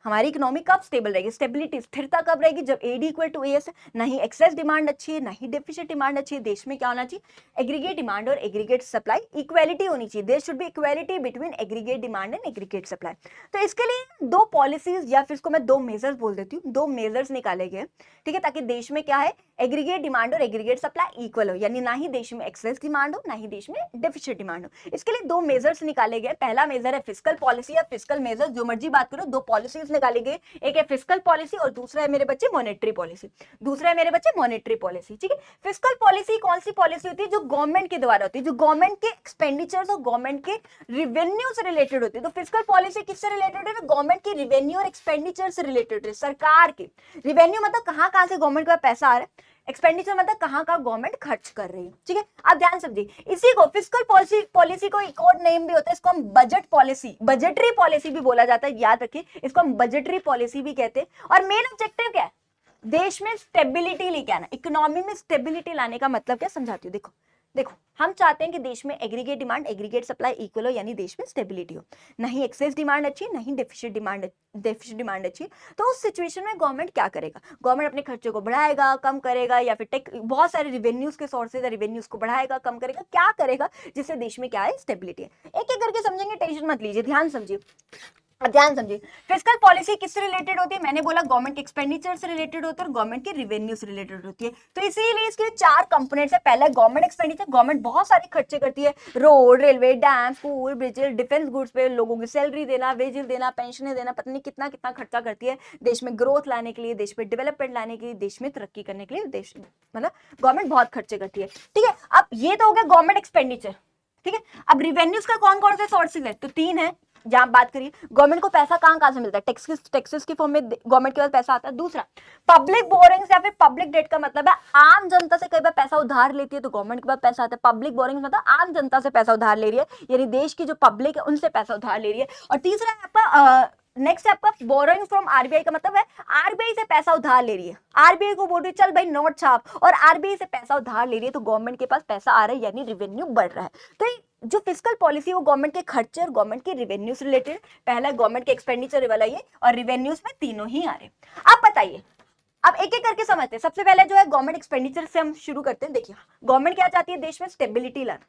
हमारी इकोनॉमी कब स्टेबल रहेगी, स्टेबिलिटी स्थिरता कब रहेगी, जब एडी इक्वल टू एएस है, ना ही एक्सेस डिमांड अच्छी है ना ही डेफिसिट डिमांड अच्छी है, देश में क्या होना चाहिए, एग्रीगेट डिमांड और एग्रीगेट सप्लाई इक्वालिटी होनी चाहिए, there should be equality between aggregate demand and aggregate supply. तो इसके लिए दो पॉलिसीज या फिर इसको मैं दो मेजर्स बोल देती हूँ, दो मेजर्स निकाले गए, ठीक है, ताकि देश में क्या है, एग्रीगेट डिमांड और एग्रीगेट सप्लाई इक्वल हो, यानी ना ही देश में एक्सेस डिमांड हो ना ही देश में डेफिसिट डिमांड हो। इसके लिए दो मेजर्स निकाले गए, पहला मेजर है फिस्कल पॉलिसी या फिस्कल मेजर, जो मर्जी बात करो, दो पॉलिसीज निकाली गई, एक है फिस्कल पॉलिसी और दूसरा है मेरे बच्चे मॉनेटरी पॉलिसी, दूसरा है मेरे बच्चे मॉनेटरी पॉलिसी। ठीक है, फिस्कल पॉलिसी कौन सी पॉलिसी होती है, जो गवर्नमेंट के द्वारा होती है, जो गवर्नमेंट के एक्सपेंडिचर्स और गवर्नमेंट के रिवेन्यू से रिलेटेड होती है। तो फिस्कल पॉलिसी किससे रिलेटेड है, गवर्नमेंट के रिवेन्यू और एक्सपेंडिचर से रिलेटेड है, सरकार के रिवेन्यू मतलब कहां से गवर्नमेंट का पैसा आ रहा है, एक्सपेंडिचर मतलब कहां का गवर्नमेंट खर्च कर रही है। ठीक है, अब ध्यान समझिए, इसी को फिस्कल पॉलिसी को एक और नेम भी होता है, इसको हम बजट पॉलिसी, बजटरी पॉलिसी भी बोला जाता है, याद रखिए इसको हम बजटरी पॉलिसी भी कहते हैं। और मेन ऑब्जेक्टिव क्या है, देश में स्टेबिलिटी लेके आना, इकोनॉमी में स्टेबिलिटी लाने का मतलब क्या समझाती हूँ। देखो हम चाहते हैं कि देश में aggregate demand aggregate supply equal हो, यानी देश में स्टेबिलिटी हो, नहीं एक्सेस डिमांड अच्छी नहीं डेफिसिट डिमांड अच्छी। तो उस सिचुएशन में गवर्नमेंट क्या करेगा, गवर्नमेंट अपने खर्चों को बढ़ाएगा कम करेगा, या फिर बहुत सारे रिवेन्यूज के सोर्सेज है, रिवेन्यूज को बढ़ाएगा कम करेगा, क्या करेगा जिससे देश में क्या है, स्टेबिलिटी है। एक एक करके समझेंगे, टेंशन मत लीजिए, ध्यान समझिए। ध्यान समझिए, फिस्कल पॉलिसी किससे रिलेटेड होती है, मैंने बोला गवर्नमेंट के एक्सपेंडिचर से रिलेटेड होती है और गवर्नमेंट के रिवेन्यू से रिलेटेड होती है। तो इसीलिए इसके चार कंपोनेंट्स है, पहला गवर्नमेंट एक्सपेंडिचर, गवर्नमेंट बहुत सारे खर्चे करती है, road, railway, dam, school, bridges, defence goods पे लोगों की सैलरी देना, वेजेस देना, पेंशन देना, पता नहीं कितना कितना खर्चा करती है देश में ग्रोथ लाने के लिए, देश में डेवलपमेंट लाने के लिए, देश में तरक्की करने के लिए, देश मतलब गवर्नमेंट बहुत खर्चे करती है। ठीक है, अब ये तो हो गया गवर्नमेंट एक्सपेंडिचर। ठीक है, अब रिवेन्यूज का कौन कौन से सोर्सेज है, तो तीन है, जहां बात करिए गवर्नमेंट को पैसा कहां से मिलता है, टैक्सेस की फॉर्म में गवर्नमेंट के पास पैसा आता है। दूसरा पब्लिक बोरिंग्स या फिर पब्लिक डेट का मतलब है आम जनता से कई बार पैसा उधार लेती है तो गवर्नमेंट के पास पैसा आता है। पब्लिक बोरिंग्स मतलब आम जनता से पैसा उधार ले रही है, यानी देश की जो पब्लिक है उनसे पैसा उधार ले रही है। और तीसरा है आपका नेक्स्ट है आपका बोरोइंग फ्रॉम आरबीआई का मतलब है आरबीआई से पैसा उधार ले रही है, आरबीआई को बोल रही है चल भाई नोट छाप, और आरबीआई से पैसा उधार ले रही है तो गवर्नमेंट के पास पैसा आ रहा है यानी रेवेन्यू बढ़ रहा है। तो जो फिस्कल पॉलिसी वो गवर्नमेंट के खर्चे और गवर्नमेंट के रेवेन्यू से रिलेटेड, पहला गवर्नमेंट के एक्सपेंडिचर वाला ये और रेवेन्यूज में तीनों ही आ रहे हैं। आप बताइए, अब एक एक करके समझते हैं। सबसे पहले जो है गवर्नमेंट एक्सपेंडिचर से हम शुरू करते हैं। देखिए गवर्नमेंट क्या चाहती है देश में, स्टेबिलिटी लाना।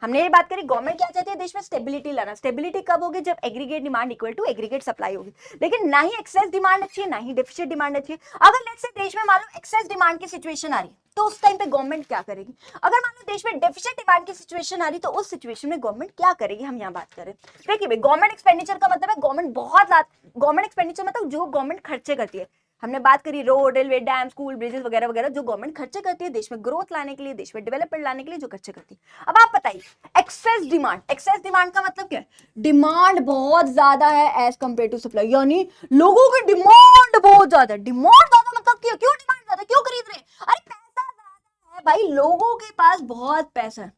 हमने ये बात करी गवर्नमेंट क्या चाहती है देश में, स्टेबिलिटी लाना। स्टेबिलिटी कब होगी, जब aggregate demand equal to aggregate supply होगी। लेकिन ना ही एक्सेस डिमांड अच्छी है ना ही डेफिसिट डिमांड अच्छी है। अगर लेट्स से देश में मान लो एक्सेस डिमांड की सिचुएशन आ रही है तो उस टाइम पे गवर्नमेंट क्या करेगी। अगर मान लो देश में डेफिसिट डिमांड की सिचुएशन आ रही तो उस सिचुएशन में गवर्नमेंट क्या करेगी, हम यहाँ बात करें। देखिए गवर्नमेंट एक्सपेंडिचर का मतलब है गवर्नमेंट बहुत ज्यादा, गवर्नमेंट एक्सपेंडिचर मतलब जो गवर्नमेंट खर्चे करती है। हमने बात करी road, railway, dam, school, bridges वगैरह वगैरह जो गवर्नमेंट खर्चे करती है देश में ग्रोथ लाने के लिए, देश में डेवलपमेंट लाने के लिए जो खर्चे करती है। अब आप बताइए एक्सेस डिमांड, एक्सेस डिमांड का मतलब क्या है, डिमांड बहुत ज्यादा है एज कंपेयर टू सप्लाई, यानी लोगों की डिमांड बहुत ज्यादा है। डिमांड ज्यादा मतलब क्यों डिमांड ज्यादा, क्यों खरीद रहे हैं, अरे पैसा ज्यादा है भाई, लोगों के पास बहुत पैसा है।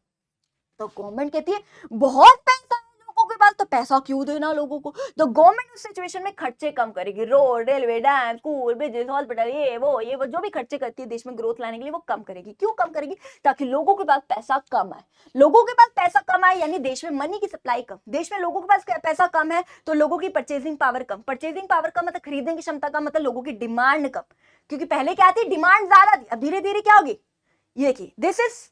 तो गवर्नमेंट कहती है बहुत पैसा है लोगों के पास तो पैसा क्यों देना लोगों को, तो गवर्नमेंट उस सिचुएशन में खर्चे कम करेगी। Road, railway, dam, school, bridges, hospital, ये वो जो भी खर्चे करती है देश में ग्रोथ लाने के लिए वो कम करेगी। क्यों कम करेगी, ताकि लोगों के पास पैसा कम आए। लोगों के पास पैसा कम आए यानी देश में मनी की सप्लाई कम, देश में लोगों के पास पैसा कम है तो लोगों की परचेजिंग पावर कम, परचेजिंग पावर कम मतलब खरीदने की क्षमता कम, मतलब लोगों की डिमांड कम। क्योंकि पहले क्या थी, डिमांड ज्यादा थी, अब धीरे धीरे क्या होगी, ये देखिए दिस इज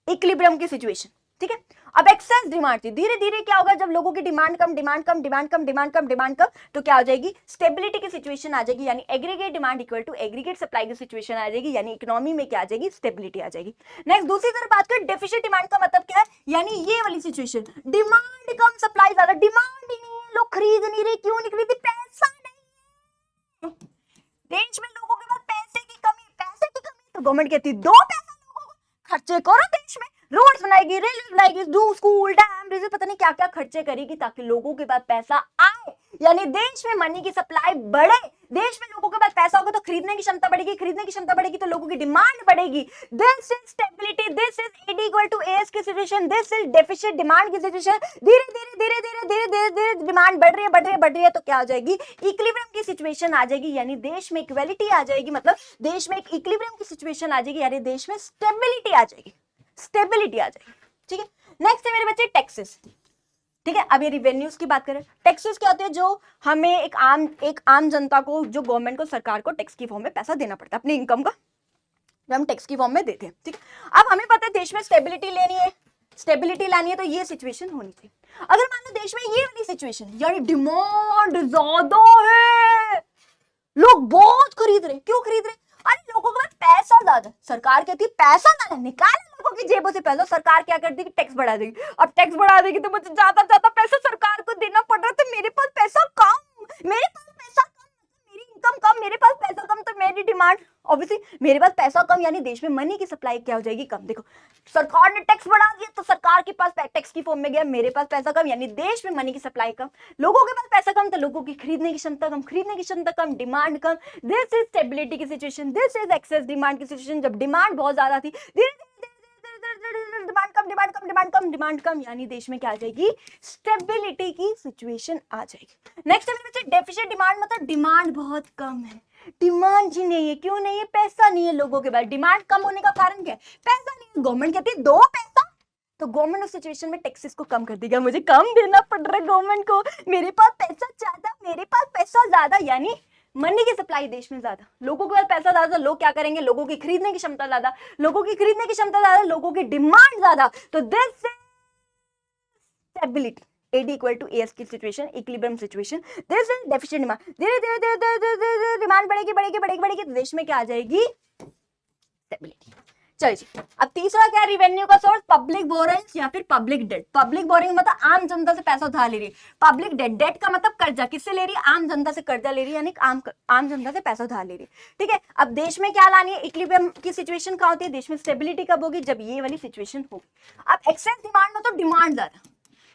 इक्विलिब्रियम की सिचुएशन, ठीक है। अब एक्सेस डिमांड थी, धीरे धीरे क्या होगा, जब लोगों की डिमांड कम डिमांड कम डिमांड कम डिमांड कम डिमांड कम तो क्या हो जाएगी, स्टेबिलिटी की सिचुएशन आ जाएगी, यानी aggregate demand equal to aggregate supply की सिचुएशन आ जाएगी, यानी इकोनॉमी में क्या आ जाएगी, स्टेबिलिटी आ जाएगी। नेक्स्ट दूसरी तरफ बात करें डेफिसिट डिमांड का मतलब क्या है, यानी ये वाली सिचुएशन, डिमांड कम सप्लाई ज्यादा, डिमांड ही नहीं है, लोग खरीद नहीं रहे, क्यों नहीं खरीदे, पैसा नहीं है देश में, लोगों के पास पैसे की कमी तो गवर्नमेंट कहती है दो पैसा लोगों को, खर्चे करो देश में, रोड्स बनाएगी, रेलवे बनाएगी, स्कूल, डैम, ब्रिज, पता नहीं क्या क्या खर्चे करेगी ताकि लोगों के पास पैसा आए, यानी देश में मनी की सप्लाई बढ़े। देश में लोगों के पास पैसा होगा तो खरीदने की क्षमता बढ़ेगी, खरीदने की क्षमता बढ़ेगी तो लोगों की डिमांड बढ़ेगी। This is stability, this is AD equal to S की situation, this is deficit demand की सिचुएशन। धीरे धीरे धीरे धीरे धीरे धीरे धीरे डिमांड बढ़ रही है तो क्या हो जाएगी, इक्विलिब्रियम की सिचुएशन आ जाएगी, यानी देश में इक्वालिटी आ जाएगी, मतलब देश में एक इक्विलिब्रियम की सिचुएशन आ जाएगी, यानी देश में स्टेबिलिटी आ जाएगी, स्टेबिलिटी आ जाएगी, ठीक है। नेक्स्ट है मेरे बच्चे टैक्सेस, ठीक है। अब ये रिवेन्यूज की बात करें, टैक्सेस क्या होते हैं, जो हमें एक आम जनता को, जो गवर्नमेंट को, सरकार को टैक्स की फॉर्म में पैसा देना पड़ता है, अपनी इनकम का जो हम टैक्स की फॉर्म में देते हैं, ठीक। अब हमें पता है देश में स्टेबिलिटी लेनी है, स्टेबिलिटी लानी है तो ये सिचुएशन होनी चाहिए। अगर मान लो देश में ये वाली सिचुएशन यानी डिमांड ज्यादा है, लोग बहुत खरीद रहे, क्यों खरीद रहे, अरे लोगों के पास पैसा ज्यादा, सरकार कहती है पैसा ज्यादा निकाल लोगों की जेबों से पैसा, सरकार क्या करती है टैक्स बढ़ा देगी। अब टैक्स बढ़ा देगी तो मुझे ज्यादा ज्यादा पैसा सरकार को देना पड़ रहा है, तो मेरे पास पैसा कम, मेरे पास पैसा कम, मेरी इनकम कम, मेरे पास पैसा कम तो मेरी डिमांड, ऑब्वियसली मेरे पास पैसा कम यानी देश में मनी की सप्लाई क्या हो जाएगी, कम। देखो सरकार ने टैक्स बढ़ा दिया तो सरकार के पास टैक्स की फॉर्म में गया, मेरे पास पैसा कम यानी देश में मनी की सप्लाई कम, लोगों के पास पैसा कम तो लोगों की खरीदने की क्षमता कम, खरीदने की क्षमता कम, डिमांड कम। दिस इज स्टेबिलिटी की situation, this is excess demand की सिचुएशन, जब डिमांड बहुत ज्यादा थी, धीरे धीरे डिमांड कम डिमांड कम डिमांड कम डिमांड कम, यानी देश में क्या आ जाएगी, स्टेबिलिटी की सिचुएशन आ जाएगी। नेक्स्ट है मेरे बच्चे डेफिसिट डिमांड, मतलब डिमांड बहुत कम है, डिमांड ही नहीं है, क्यों नहीं है, पैसा नहीं है लोगों के पास। डिमांड कम होने का कारण क्या है, पैसा नहीं है, गवर्नमेंट कहती है दो पैसा, तो गवर्नमेंट उस सिचुएशन में टैक्सेस को कम कर देगा, मुझे कम देना पड़ रहा है गवर्नमेंट को, मेरे पास पैसा ज्यादा, मेरे पास पैसा ज्यादा, यानी मनी की सप्लाई देश में ज्यादा, लोगों के पास पैसा ज्यादा, लोग क्या करेंगे, लोगों की खरीदने की क्षमता ज्यादा, लोगों की खरीदने की क्षमता ज्यादा, लोगों की डिमांड ज्यादा, तो this is stability, AD equal to AS की situation, equilibrium situation, this is deficit demand. धीरे धीरे डिमांड बढ़ेगी बढ़ेगी बढ़ेगी बढ़ेगी तो देश में क्या आ जाएगी, स्टेबिलिटी। चलिए जी, अब तीसरा क्या है, रिवेन्यू का सोर्स, पब्लिक बोरिंग्स या फिर पब्लिक डेट। पब्लिक बोरिंग मतलब आम जनता से पैसा उधार ले रही है, पब्लिक डेट, डेट का मतलब कर्जा, किससे ले रही है, आम जनता से कर्जा ले रही है, यानी आम जनता से पैसा उधार ले रही है, ठीक है। अब देश में क्या लानी है, इक्विलिब्रियम की सिचुएशन कहाँ होती है, देश में स्टेबिलिटी कब होगी, जब ये वाली सिचुएशन होगी। अब एक्सेस डिमांड में तो डिमांड ज्यादा,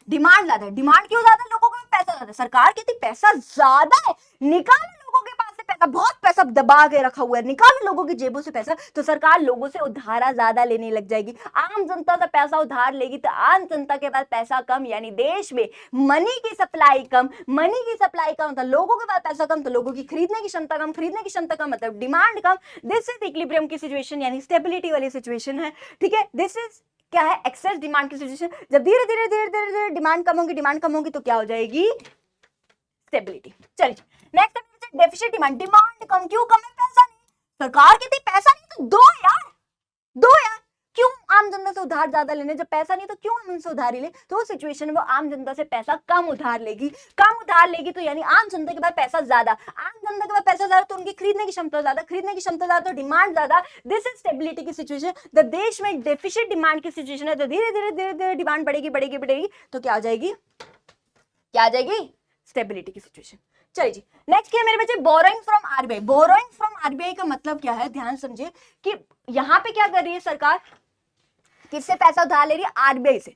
डिमांड ज्यादा है, डिमांड क्यों ज्यादा, लोगों के पास पैसा ज्यादा, सरकार कहती पैसा ज्यादा है निकालो लोगों के पास से पैसा, बहुत पैसा दबा के रखा हुआ है, निकालो लोगों की जेबों से पैसा, तो सरकार लोगों से उधारा ज्यादा लेने लग जाएगी। आम जनता से पैसा उधार लेगी तो आम जनता के पास पैसा कम, यानी देश में मनी की सप्लाई कम, मनी की सप्लाई कम तो लोगों के पास पैसा कम, तो लोगों की खरीदने की क्षमता कम, खरीदने की क्षमता कम मतलब डिमांड कम। दिस इज इक्विलिब्रियम की सिचुएशन, यानी स्टेबिलिटी वाली सिचुएशन है। ठीक है, दिस इज क्या है, एक्सेस डिमांड की सिचुएशन। जब धीरे धीरे धीरे धीरे धीरे डिमांड कम होगी तो क्या हो जाएगी, स्टेबिलिटी। चलिए नेक्स्ट है डेफिसिट डिमांड। डिमांड कम, क्यों कम है, पैसा नहीं, सरकार कहती पैसा नहीं तो दो यार, दो यार, क्यों आम जनता से उधार ज्यादा लेने, जब पैसा नहीं तो क्यों हम उनसे उधारी ले, तो उस सिचुएशन में वो आम जनता से पैसा कम उधार लेगी, कम उधार लेगी तो यानी आम जनता के पास पैसा ज्यादा, आम जनता के पास पैसा ज्यादा तो उनकी खरीदने की क्षमता ज्यादा, खरीदने की क्षमता ज्यादा तो डिमांड ज्यादा। दिस इज स्टेबिलिटी की सिचुएशन। द देश में डेफिसिट डिमांड की सिचुएशन है, तो धीरे धीरे धीरे धीरे डिमांड बढ़ेगी बढ़ेगी बढ़ेगी तो क्या आ जाएगी, क्या आ जाएगी, स्टेबिलिटी की सिचुएशन। चलिए जी नेक्स्ट क्या मेरे बच्चे, borrowing from RBI. Borrowing from RBI का मतलब क्या है, ध्यान समझिए कि यहां पे क्या कर रही है सरकार, किससे पैसा उधार ले रही है, आरबीआई से,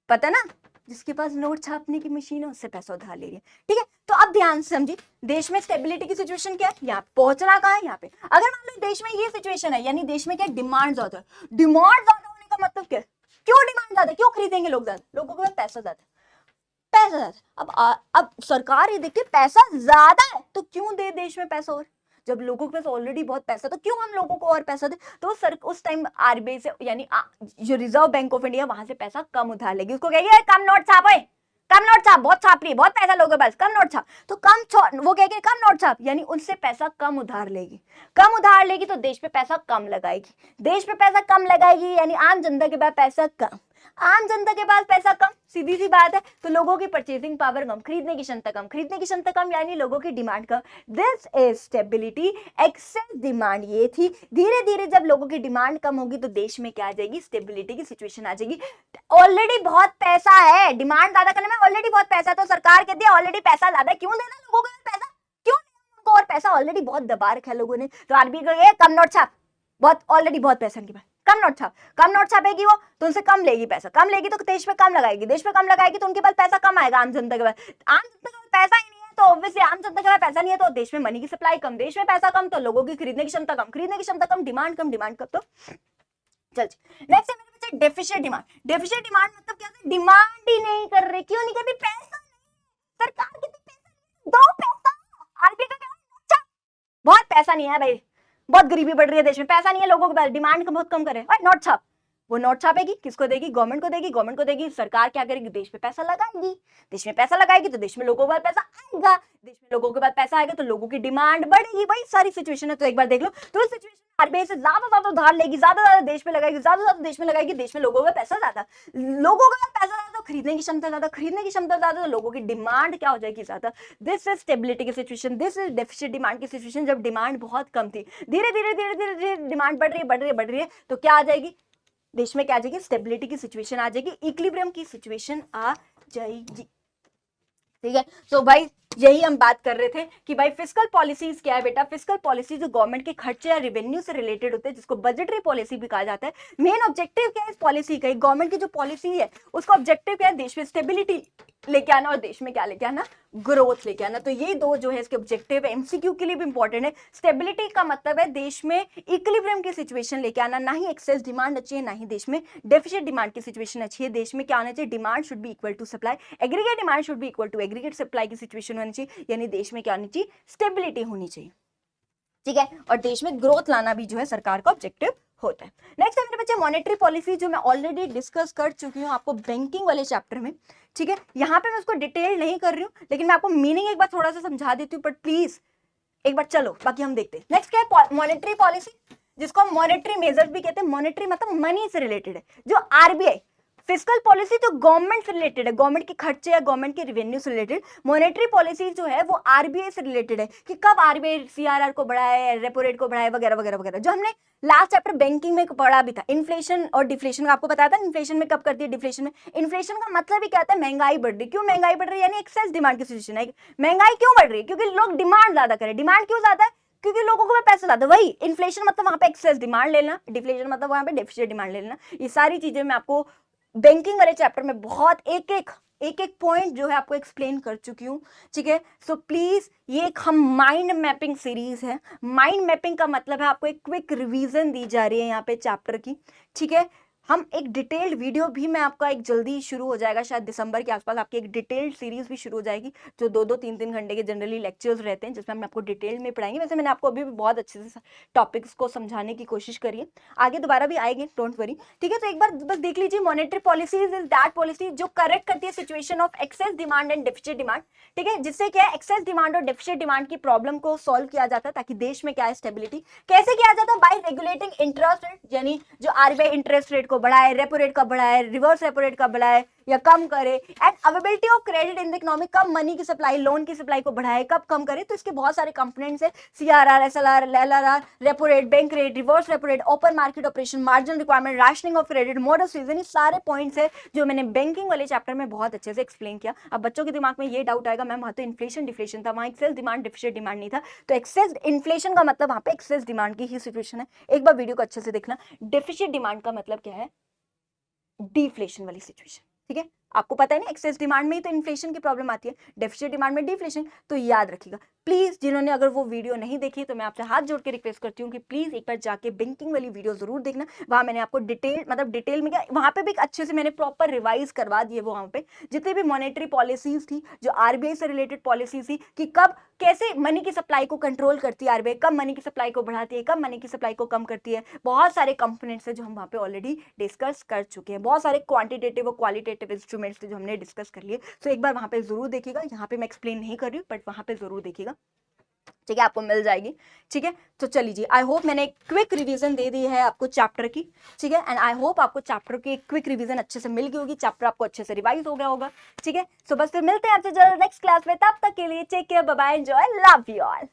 पता ना, जिसके पास नोट छापने की मशीन है उससे पैसा उधार ले रही है। ठीक है, तो अब ध्यान से समझिए देश में स्टेबिलिटी की सिचुएशन क्या है, यहाँ पहुंचना कहाँ है, यहाँ पे अगर मान लो देश में ये सिचुएशन है, यानी देश में क्या डिमांड ज्यादा है, डिमांड ज्यादा होने का मतलब क्या है, क्यों डिमांड ज्यादा, क्यों खरीदेंगे लोग ज्यादा, लोगों के पास पैसा ज्यादा, पैसा ज्यादा। अब सरकार ये देखती है पैसा ज्यादा है तो क्यों दे देश में पैसा, और जब लोगों के पास ऑलरेडी बहुत पैसा तो क्यों हम लोगों को और पैसा दे, तो सर उस टाइम आरबीआई से यानी जो रिजर्व बैंक ऑफ इंडिया वहां से पैसा कम उधार लेगी, उसको कहेगी कम नोट छाप, कम नोट छाप, बहुत छाप रही है, बहुत पैसा लोगों के पास, कम नोट छाप, तो वो कहेगी कम नोट छाप, यानी उनसे पैसा कम उधार लेगी, कम उधार लेगी तो देश पे पैसा कम लगाएगी, देश पे पैसा कम लगाएगी यानी आम जनता के पास पैसा कम, आम जनता के पास पैसा कम, सीधी सी बात है, तो लोगों की परचेसिंग पावर कम, खरीदने की क्षमता कम, खरीदने की क्षमता कम यानी लोगों की डिमांड कम। This is stability, excess demand ये थी। धीरे धीरे जब लोगों की डिमांड कम होगी तो देश में क्या आ जाएगी, स्टेबिलिटी की सिचुएशन आ जाएगी। ऑलरेडी बहुत पैसा है, डिमांड ज्यादा करने में ऑलरेडी बहुत पैसा है, तो सरकार कहती है ऑलरेडी पैसा ज्यादा है, क्यों देना लोगों को पैसा, क्यों देना, और पैसा ऑलरेडी बहुत दबा रखा है लोगों ने, तो आरबीआई कम नोट छाप, बहुत ऑलरेडी बहुत पैसा इनके पास, कम नोट छाप, कम नोट छापेगी वो तो उनसे कम लेगी पैसा, कम लेगी तो देश में कम लगाएगी, देश में कम लगाएगी तो उनके पास पैसा कम आएगा, आम जनता के पास, आम जनता के पास पैसा ही नहीं है तो ऑब्वियसली आम जनता के पास पैसा नहीं है तो देश में मनी की सप्लाई कम, देश में पैसा कम तो लोगों की खरीदने की क्षमता कम, खरीदने की क्षमता कम, डिमांड कम, डिमांड कम, तो चल नेक्स्ट है मेरे बच्चे डेफिसिट डिमांड। डेफिसिट डिमांड मतलब क्या है, डिमांड ही नहीं कर रहे, क्यों नहीं कर रही, पैसा नहीं, सरकार कितने पैसा दो, पैसा आरबीआई का क्या, बहुत पैसा नहीं है भाई, बहुत गरीबी बढ़ रही है देश में, पैसा नहीं है लोगों के पास, डिमांड को बहुत कम करे, और नोट छाप, वो नोट छापेगी, किसको देगी, गवर्नमेंट को देगी, गवर्नमेंट को देगी, सरकार क्या करेगी, देश में पैसा लगाएगी, देश में पैसा लगाएगी तो देश में लोगों के पास पैसा आएगा, देश में लोगों के पास पैसा आएगा तो लोगों की डिमांड बढ़ेगी, भाई सारी सिचुएशन है, तो एक बार देख लो, तो सिचुएशन आरबीआई से ज्यादा उधार लेगी, ज्यादा देश में लगाएगी, ज्यादा देश में लगाएगी, देश में लोगों का पैसा ज्यादा, लोगों का पैसा ज्यादा तो खरीदने की क्षमता ज्यादा, खरीदने की क्षमता ज्यादा तो लोगों की डिमांड क्या हो जाएगी ज्यादा। दिस इज स्टेबिलिटी की situation, this is deficit demand की सिचुएशन, जब डिमांड बहुत कम थी, धीरे धीरे धीरे धीरे धीरे डिमांड बढ़ रही है बढ़ रही है बढ़ रही है, तो क्या आ जाएगी, देश में क्या आ जाएगी, स्टेबिलिटी की सिचुएशन आ जाएगी, इक्विलिब्रियम की सिचुएशन आ जाएगी। ठीक है, तो भाई यही हम बात कर रहे थे कि भाई फिस्कल पॉलिसीज क्या है बेटा, फिस्कल पॉलिसी जो गवर्नमेंट के खर्चे या रेवेन्यू से रिलेटेड होते हैं, जिसको बजटरी पॉलिसी भी कहा जाता है। मेन ऑब्जेक्टिव क्या है इस पॉलिसी का, गवर्नमेंट की जो पॉलिसी है उसका ऑब्जेक्टिव क्या है, देश में स्टेबिलिटी लेके आना और देश में क्या लेके आना, ग्रोथ लेके आना। तो ये दो जो है इसके ऑब्जेक्टिव है, एमसीक्यू के लिए भी इंपॉर्टेंट है। स्टेबिलिटी का मतलब है देश में इक्विलिब्रियम की सिचुएशन लेके आना, ना ही एक्सेस डिमांड अच्छी है ना ही देश में डेफिसिट डिमांड की सिचुएशन अच्छी है। देश में क्या होना चाहिए, demand should be equal to supply, aggregate demand should be equal to aggregate supply की सिचुएशन होनी चाहिए, यानी देश में क्या होनी चाहिए, स्टेबिलिटी होनी चाहिए। ठीक है, और देश में ग्रोथ लाना भी जो है सरकार का ऑब्जेक्टिव होता है। नेक्स्ट है मेरे बच्चे मॉनेटरी पॉलिसी, जो मैं ऑलरेडी डिस्कस कर चुकी हूँ आपको बैंकिंग वाले चैप्टर में। ठीक है, यहाँ पे मैं उसको डिटेल नहीं कर रही हूँ, लेकिन मैं आपको मीनिंग एक बार थोड़ा सा समझा देती हूँ, बट प्लीज एक बार चलो बाकी हम देखते हैं। नेक्स्ट क्या है, मॉनेटरी पॉलिसी, जिसको हम मॉनेटरी मेजर्स भी कहते हैं। मॉनेटरी मतलब मनी से रिलेटेड है। जो आरबीआई फिस्कल पॉलिसी जो गवर्नमेंट से रिलेटेड है, गवर्नमेंट के खर्चे या गवर्नमेंट के रेवेन्यू से रिलेटेड। मॉनेटरी पॉलिसी जो है वो आरबीआई से रिलेटेड है, कि कब आरबीआई सीआरआर को बढ़ाए, रेपो रेट को बढ़ाए, वगैरह वगैरह वगैरह, जो हमने लास्ट चैप्टर बैंकिंग में पढ़ा भी था। इन्फ्लेशन और डिफ्लेशन का आपको पता था, इन्फ्लेशन में कब करती है, डिफ्लेशन में। इन्फ्लेशन का मतलब ही क्या होता है, महंगाई बढ़ रही। क्यों महंगाई बढ़ रही है, यानी एक्सेस डिमांड की सिचुएशन है। महंगाई क्यों बढ़ रही है, क्योंकि लोग डिमांड ज्यादा करें। डिमांड क्यों ज्यादा है, क्योंकि लोगों को पैसा ज्यादा। वही इन्फ्लेशन मतलब वहां पे एक्सेस डिमांड लेना, डिफ्लेशन मतलब वहां पे डेफिसिट डिमांड लेना। ये सारी चीजें मैं आपको बैंकिंग वाले चैप्टर में बहुत एक एक पॉइंट जो है आपको एक्सप्लेन कर चुकी हूँ, ठीक है। सो प्लीज ये एक हम माइंड मैपिंग सीरीज है। माइंड मैपिंग का मतलब है आपको एक क्विक रिवीजन दी जा रही है यहाँ पे चैप्टर की, ठीक है। हम एक डिटेल्ड वीडियो भी मैं आपका एक जल्दी शुरू हो जाएगा, शायद दिसंबर के आसपास आपकी एक डिटेल्ड सीरीज भी शुरू हो जाएगी, जो 2-2 3-3 घंटे के जनरली लेक्चर्स रहते हैं, जिसमें हम आपको डिटेल में पढ़ाएंगे। वैसे मैंने आपको अभी भी बहुत अच्छे से टॉपिक्स को समझाने की कोशिश करी है, आगे दोबारा भी आएंगे, डोंट वरी, ठीक है। तो एक बार बस देख लीजिए, monetary policies is that policy जो करेक्ट करती है situation of excess demand and deficit demand, ठीक है। जिससे क्या है, एक्सेस डिमांड और डेफिसिट डिमांड की प्रॉब्लम को सॉल्व किया जाता है, ताकि देश में क्या है स्टेबिलिटी। कैसे किया जाता है? बाय रेगुलेटिंग इंटरेस्ट रेट, यानी जो आरबीआई इंटरेस्ट रेट को बढ़ाए, रेपो रेट का बढ़ाए, रिवर्स रेपो रेट का बढ़ाए या कम करे, and availability of credit in the economy, कब मनी की सप्लाई, लोन की सप्लाई को बढ़ाए, कब कम करे। तो इसके बहुत सारे कंपोनेंट्स है, CRR, SLR, LRR, repo rate, bank rate, reverse repo rate, open market operation, margin requirement, rationing of credit, mode off season, ये सारे पॉइंट्स है जो मैंने बैंकिंग वाले चैप्टर में बहुत अच्छे से एक्सप्लेन किया। अब बच्चों के दिमाग में ये डाउट आएगा, मैम वहां तो इन्फ्लेशन डिफ्लेशन था, वहां एक्सेस डिमांड डेफिसिट डिमांड नहीं था। तो एक्सेस इन्फ्लेशन का मतलब वहां पे एक्सेस डिमांड की ही सिचुएशन है। एक बार वीडियो को अच्छे से देखना। डेफिसिट डिमांड का मतलब क्या है? डिफ्लेशन वाली सिचुएशन, ठीक है। आपको पता है ना, एक्सेस डिमांड में ही तो इन्फ्लेशन की प्रॉब्लम आती है, डेफिसिट डिमांड में डिफ्लेशन। तो याद रखिएगा प्लीज, जिन्होंने अगर वो वीडियो नहीं देखी तो मैं आपसे हाथ जोड़ के रिक्वेस्ट करती हूँ कि प्लीज एक बार जाके बैंकिंग वाली वीडियो जरूर देखना। वहां मैंने आपको डिटेल में क्या, वहां पे भी अच्छे से मैंने प्रॉपर रिवाइज करवा दिए वो, वहां पे जितने भी मॉनेटरी पॉलिसीज थी, जो आरबीआई से रिलेटेड पॉलिसीज थी, कि कब कैसे मनी की सप्लाई को कंट्रोल करती है आरबीआई, कब मनी की सप्लाई को बढ़ाती है, कब मनी की सप्लाई को कम करती है। बहुत सारे कंपोनेंट्स है जो हम वहां पे ऑलरेडी डिस्कस कर चुके हैं, बहुत सारे क्वांटिटेटिव और क्वालिटेटिव इंस्ट्रूमेंट्स थे जो हमने डिस्कस कर लिए। तो एक बार वहां पे जरूर देखिएगा, यहाँ पे मैं एक्सप्लेन नहीं कर रही हूँ, बट वहां पे जरूर देखिएगा, ठीक है, आपको मिल जाएगी, ठीक है। तो चलिए, आई होप मैंने एक क्विक रिवीजन दे दी है आपको चैप्टर की, ठीक है। एंड आई होप आपको चैप्टर की एक क्विक रिवीजन अच्छे से मिल गई होगी, चैप्टर आपको अच्छे से रिवाइज हो गया होगा, ठीक है। सो बस फिर मिलते हैं आपसे जल्द नेक्स्ट क्लास में, तब तक के लिए take care, bye bye, enjoy, love you all.